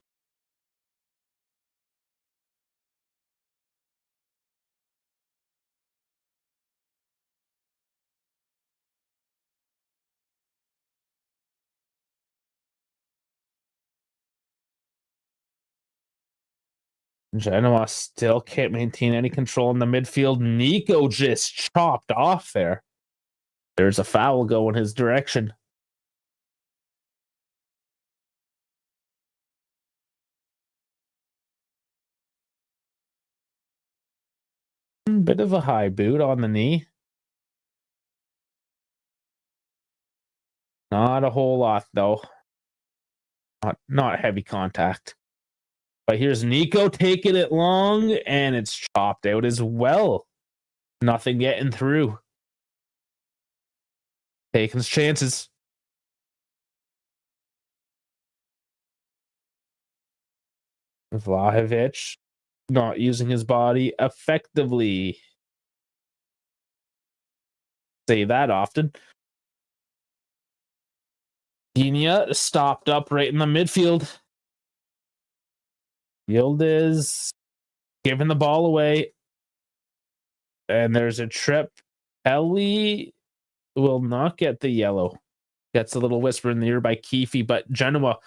Genoa still can't maintain any control in the midfield. Nico just chopped off there. There's a foul going his direction. Bit of a high boot on the knee. Not a whole lot, though. Not heavy contact. But here's Nico taking it long, and it's chopped out as well. Nothing getting through. Taking his chances. Vlahovic not using his body effectively. Say that often. Genia stopped up right in the midfield. Yildiz giving the ball away. And there's a trip. Ellie will not get the yellow. Gets a little whisper in the ear by Keefe, but Genoa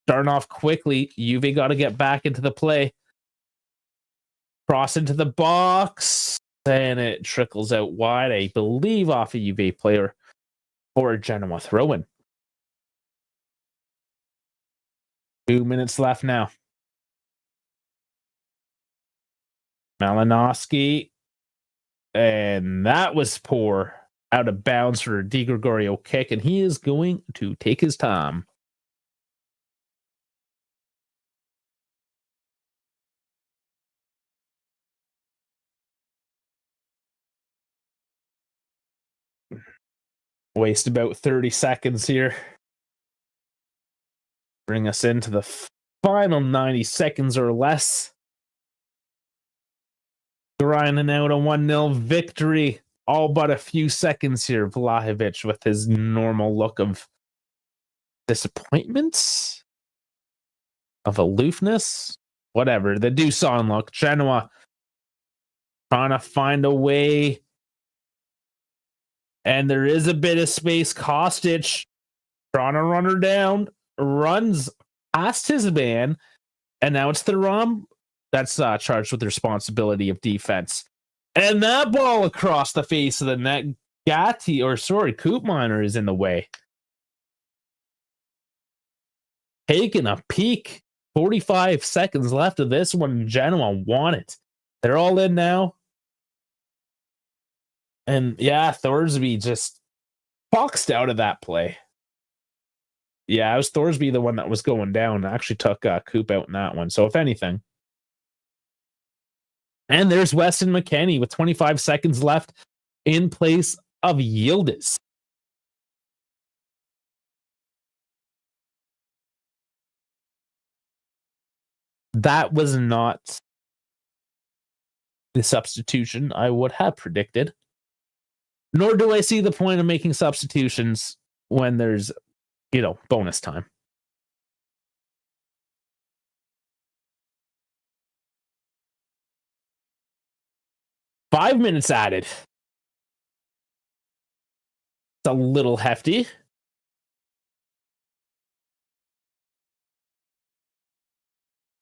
starting off quickly. Juve got to get back into the play. Cross into the box. And it trickles out wide, I believe, off a Juve player for Genoa throw-in. 2 minutes left now. Malinowski. And that was poor. Out of bounds for a Di Gregorio kick, and he is going to take his time. Waste about 30 seconds here. Bring us into the final 90 seconds or less. Grinding out a 1-0 victory. All but a few seconds here. Vlahovic with his normal look of disappointment, of aloofness, whatever. The Dusan look. Genoa trying to find a way. And there is a bit of space. Kostic trying to run her down. Runs past his man. And now it's the Rom that's charged with the responsibility of defense. And that ball across the face of the net. Koopminer is in the way. Taking a peek. 45 seconds left of this one. Genoa won it. They're all in now. And yeah, Thorsby just boxed out of that play. Yeah, it was Thorsby the one that was going down. I actually took Coop out in that one. So if anything. And there's Weston McKennie with 25 seconds left in place of Yildiz. That was not the substitution I would have predicted. Nor do I see the point of making substitutions when there's, bonus time. Five minutes added. It's a little hefty.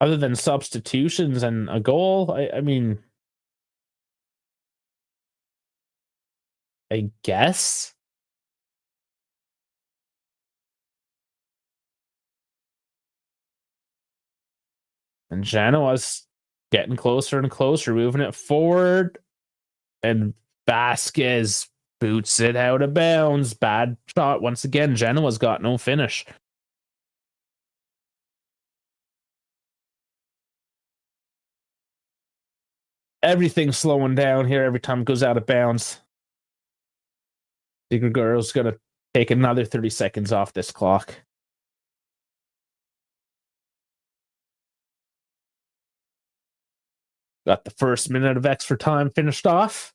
Other than substitutions and a goal, I mean, I guess. And Genoa's getting closer and closer, moving it forward. And Vasquez boots it out of bounds. Bad shot. Once again, Genoa's got no finish. Everything's slowing down here every time it goes out of bounds. DiGregorio going to take another 30 seconds off this clock. Got the first minute of extra time finished off.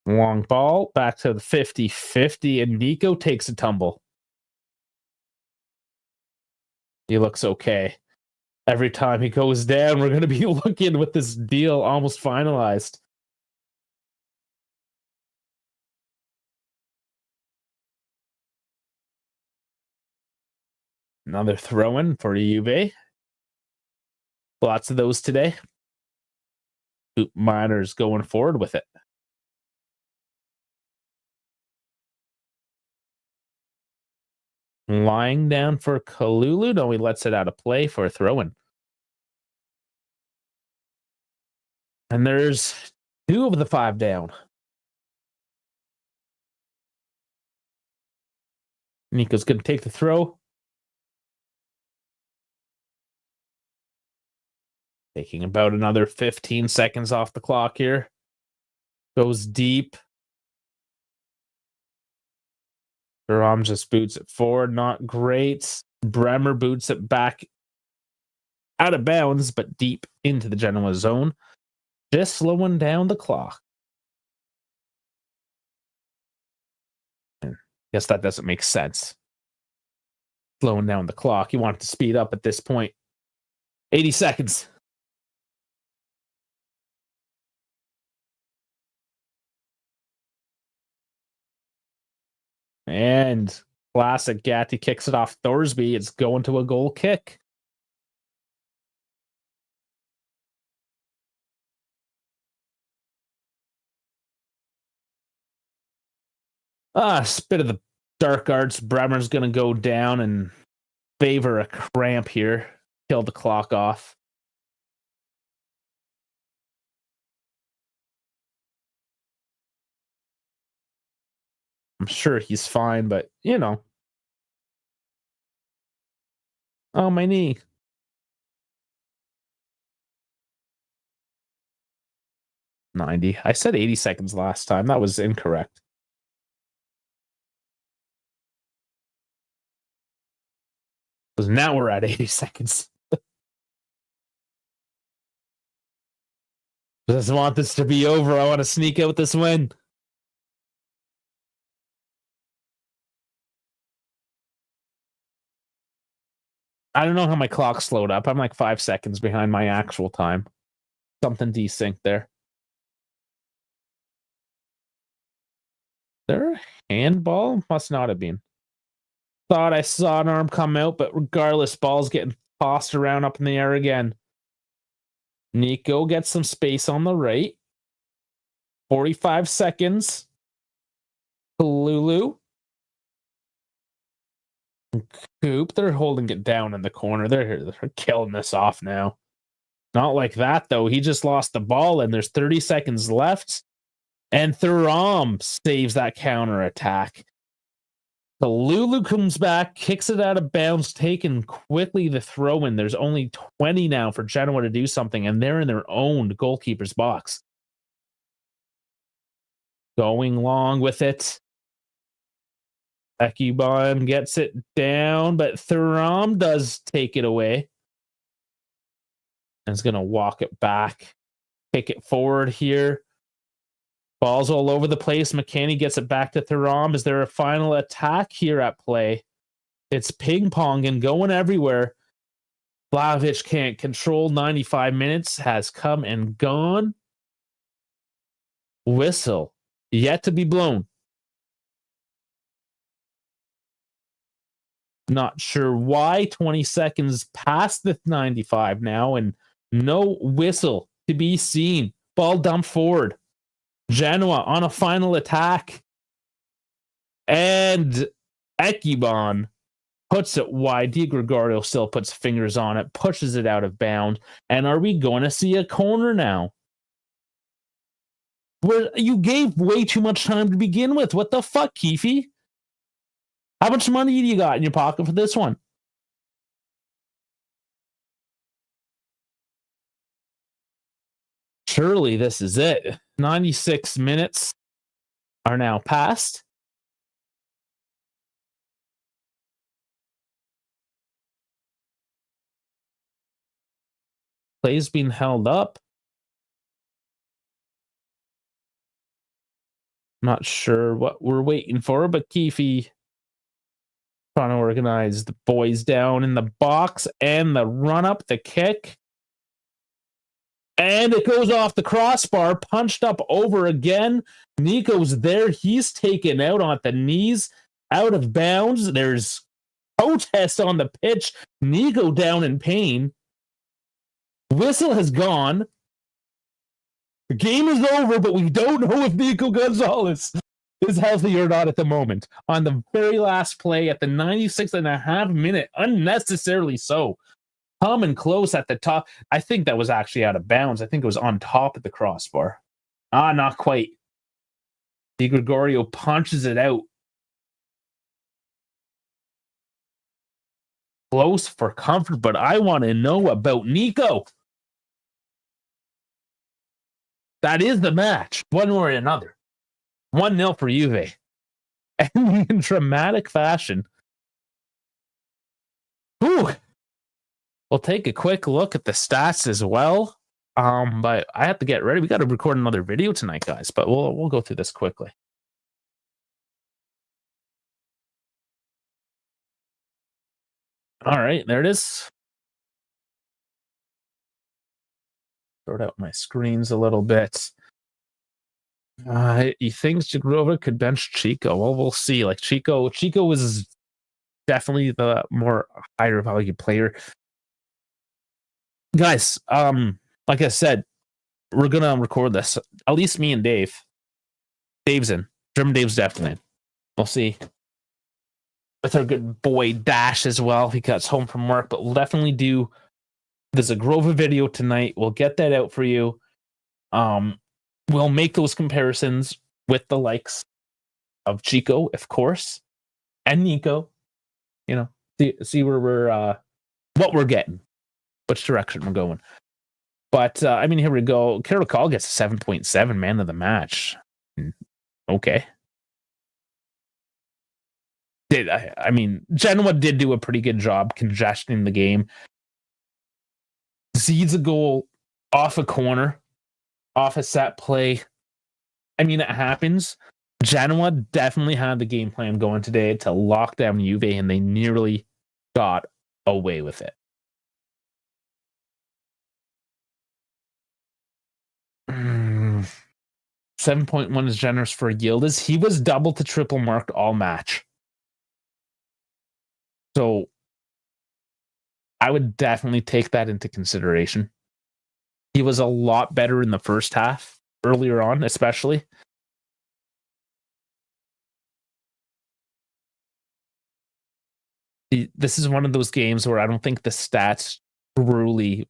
Long ball back to the 50-50, and Nico takes a tumble. He looks okay. Every time he goes down, we're going to be looking with this deal almost finalized. Another throw-in for Juve. Lots of those today. Miners going forward with it. Lying down for Kalulu. No, he lets it out of play for a throw-in. And there's 2 of the 5 down. Nico's going to take the throw. Taking about another 15 seconds off the clock here. Goes deep. Ram just boots it forward. Not great. Bremer boots it back out of bounds, but deep into the Genoa zone. Just slowing down the clock. Guess that doesn't make sense. Slowing down the clock. You want it to speed up at this point. 80 seconds. And classic Gatti kicks it off Thorsby. It's going to a goal kick. Spit of the dark arts. Bremer's going to go down and favor a cramp here. Kill the clock off. I'm sure he's fine, but Oh, my knee. "90." I said 80 seconds last time. That was incorrect. Because now we're at 80 seconds. I just want this to be over. I want to sneak out this win. I don't know how my clock slowed up. I'm like 5 seconds behind my actual time. Something desynced there. There a handball? Must not have been. Thought I saw an arm come out, but regardless, ball's getting tossed around up in the air again. Nico gets some space on the right. 45 seconds. Lulu. Coop, they're holding it down in the corner. They're killing this off now. Not like that, though. He just lost the ball, and there's 30 seconds left. And Thuram saves that counter attack. The Lulu comes back, kicks it out of bounds, taking quickly the throw in. There's only 20 now for Genoa to do something, and they're in their own goalkeeper's box. Going long with it. Ekuban gets it down, but Thuram does take it away. And is going to walk it back. Kick it forward here. Ball's all over the place. McKinney gets it back to Thuram. Is there a final attack here at play? It's ping-pong and going everywhere. Vlahovic can't control. 95 minutes has come and gone. Whistle yet to be blown. Not sure why. 20 seconds past the 95 now, and no whistle to be seen. Ball dumped forward. Genoa on a final attack. And Ekuban puts it wide. Di Gregorio still puts fingers on it, pushes it out of bounds. And are we going to see a corner now? Where you gave way too much time to begin with. What the fuck, Keefe? How much money do you got in your pocket for this one? Surely this is it. 96 minutes are now passed. Play's being held up. Not sure what we're waiting for, but Keefe trying to organize the boys down in the box, and the run up, the kick. And it goes off the crossbar, punched up over again. Nico's there. He's taken out on the knees, out of bounds. There's protest on the pitch. Nico down in pain. Whistle has gone. The game is over, but we don't know if Nico Gonzalez is healthy or not at the moment. On the very last play at the 96.5 minute, unnecessarily so. Coming close at the top. I think that was actually out of bounds. I think it was on top of the crossbar. Not quite. Di Gregorio punches it out. Close for comfort, but I want to know about Nico. That is the match, one way or another. 1-0 for Juve. And in dramatic fashion. Whew. We'll take a quick look at the stats as well. But I have to get ready. We got to record another video tonight, guys. But we'll go through this quickly. All right, there it is. Sort out my screens a little bit. He thinks Jagrova could bench Chico. Well, we'll see. Like Chico was definitely the more higher value player. Guys, like I said, we're gonna record this. At least me and Dave. Dave's in. German Dave's definitely in. We'll see. With our good boy Dash as well. He gets home from work, but we'll definitely do the Zagrova video tonight. We'll get that out for you. We'll make those comparisons with the likes of Chico, of course, and Nico. You know, see where we're what we're getting, which direction we're going. But here we go. Carol gets a 7.7 man of the match. Okay. Genoa did do a pretty good job congesting the game. Seeds a goal off a corner, off a set play. It happens. Genoa definitely had the game plan going today to lock down Juve, and they nearly got away with it. 7.1 is generous for Yildiz. He was double to triple marked all match. So I would definitely take that into consideration. He was a lot better in the first half, earlier on, especially. This is one of those games where I don't think the stats really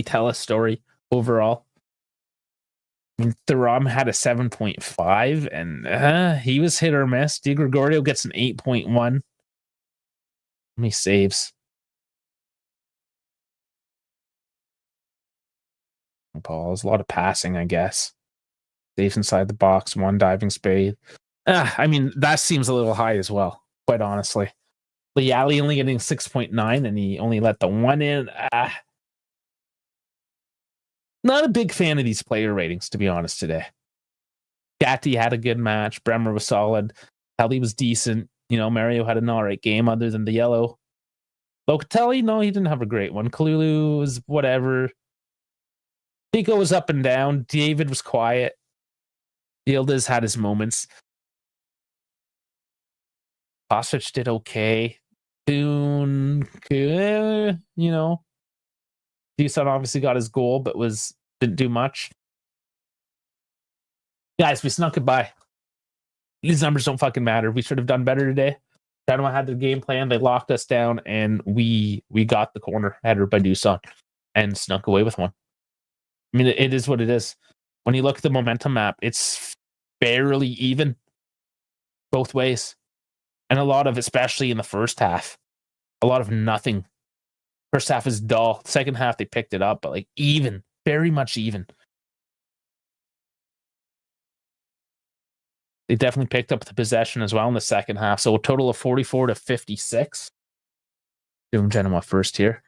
tell a story overall. Thuram had a 7.5, and he was hit or miss. Di Gregorio gets an 8.1. How many saves? Paul, there's a lot of passing, I guess. Saves inside the box, one diving spade. That seems a little high as well, quite honestly. Leali only getting 6.9, and he only let the one in. Not a big fan of these player ratings, to be honest, today. Gatti had a good match. Bremer was solid. Kelly was decent. Mario had an all right game other than the yellow. Locatelli, no, he didn't have a great one. Kalulu was whatever. Pico was up and down. David was quiet. Yildiz had his moments. Kostic did okay. Boone, Dusan obviously got his goal, but didn't do much. Guys, we snuck it by. These numbers don't fucking matter. We should have done better today. Genoa had the game plan. They locked us down, and we got the corner header by Dusan and snuck away with one. It is what it is. When you look at the momentum map, it's barely even both ways. And a lot of, especially in the first half, a lot of nothing. First half is dull. Second half, they picked it up, but even, very much even. They definitely picked up the possession as well in the second half. So a total of 44 to 56. Doing Genoa first here.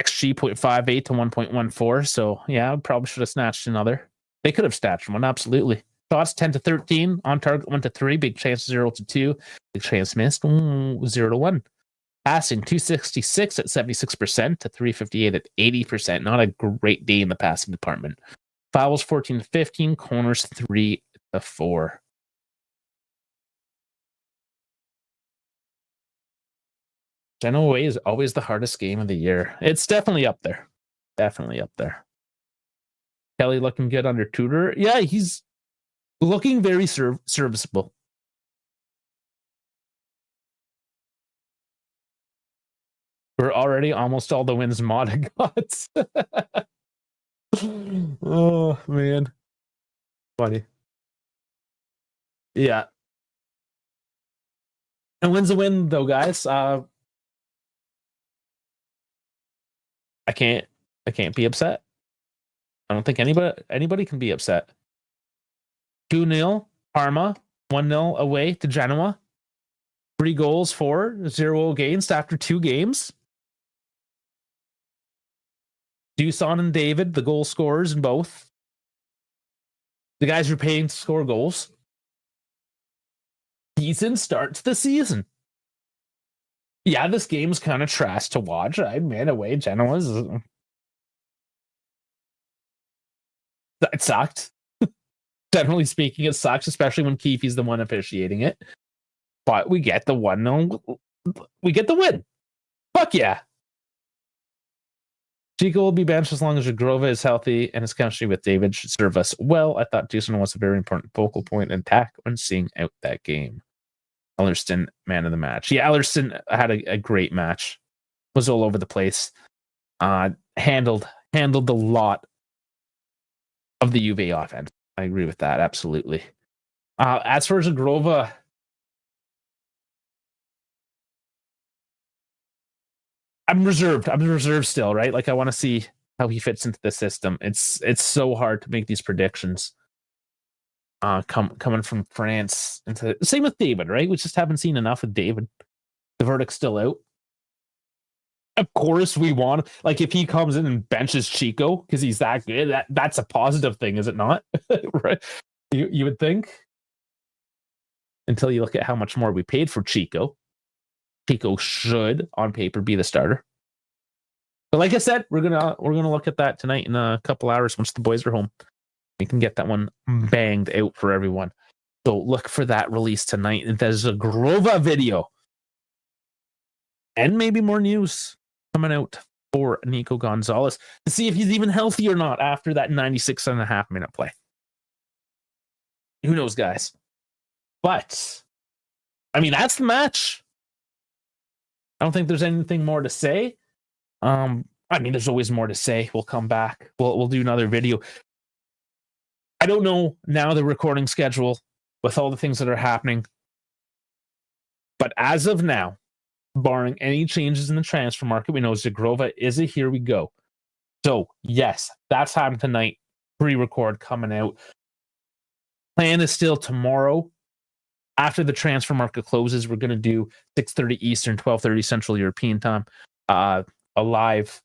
XG 0.58 to 1.14. So yeah, I probably should have snatched another. They could have snatched one, absolutely. Shots 10 to 13. On target 1 to 3. Big chance 0 to 2. Big chance missed 0 to 1. Passing 266 at 76% to 358 at 80%. Not a great day in the passing department. Fouls 14 to 15. Corners 3 to 4. Genoa away is always the hardest game of the year. It's definitely up there. Definitely up there. Kelly looking good under Tudor. Yeah, he's looking very serviceable. We're already almost all the wins Mata got. Oh, man. Funny. Yeah. And win's a win, though, guys. I can't be upset. I don't think anybody can be upset. 2-0 Parma, 1-0 away to Genoa. 3 goals for, 0 against after 2 games. Dusan and David, the goal scorers in both. The guys are paying to score goals. Decent start to the season. Yeah, this game's kind of trash to watch. Away Genoa's. It sucked. Generally speaking, it sucks, especially when Keefe's the one officiating it. But we get the 1-0. We get the win. Fuck yeah. Chico will be benched as long as Jagrova is healthy, and his chemistry with David should serve us well. I thought Dusan was a very important focal point and tack when seeing out that game. Ellerston, man of the match. Yeah, Ellerston had a great match. Was all over the place. Handled a lot of the Juve offense. I agree with that, absolutely. As for Zagrova, I'm reserved. I'm reserved still, right? Like I want to see how he fits into the system. It's so hard to make these predictions. Coming from France into same with David, right? We just haven't seen enough of David. The verdict's still out. Of course, we want like if he comes in and benches Chico because he's that good. That's a positive thing, is it not? Right? You would think. Until you look at how much more we paid for Chico. Chico should, on paper, be the starter. But like I said, we're gonna look at that tonight in a couple hours once the boys are home. We can get that one banged out for everyone. So look for that release tonight. There's a Grova video. And maybe more news coming out for Nico Gonzalez to see if he's even healthy or not after that 96.5-minute play. Who knows, guys? But, I mean, that's the match. I don't think there's anything more to say. I mean, there's always more to say. We'll come back. We'll do another video. I don't know now the recording schedule with all the things that are happening. But as of now, barring any changes in the transfer market, we know Zagrova is a here we go. So, yes, that's happening tonight. Pre-record coming out. Plan is still tomorrow. After the transfer market closes, we're going to do 6:30 Eastern, 12:30 Central European time, a live,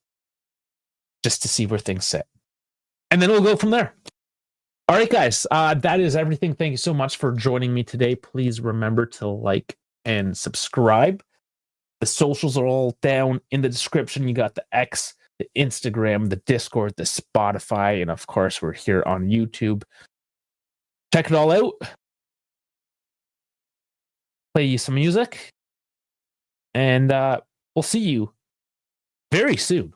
just to see where things sit. And then we'll go from there. All right, guys, that is everything. Thank you so much for joining me today. Please remember to like and subscribe. The socials are all down in the description. You got the X, the Instagram, the Discord, the Spotify, and of course, we're here on YouTube. Check it all out. Play you some music. And we'll see you very soon.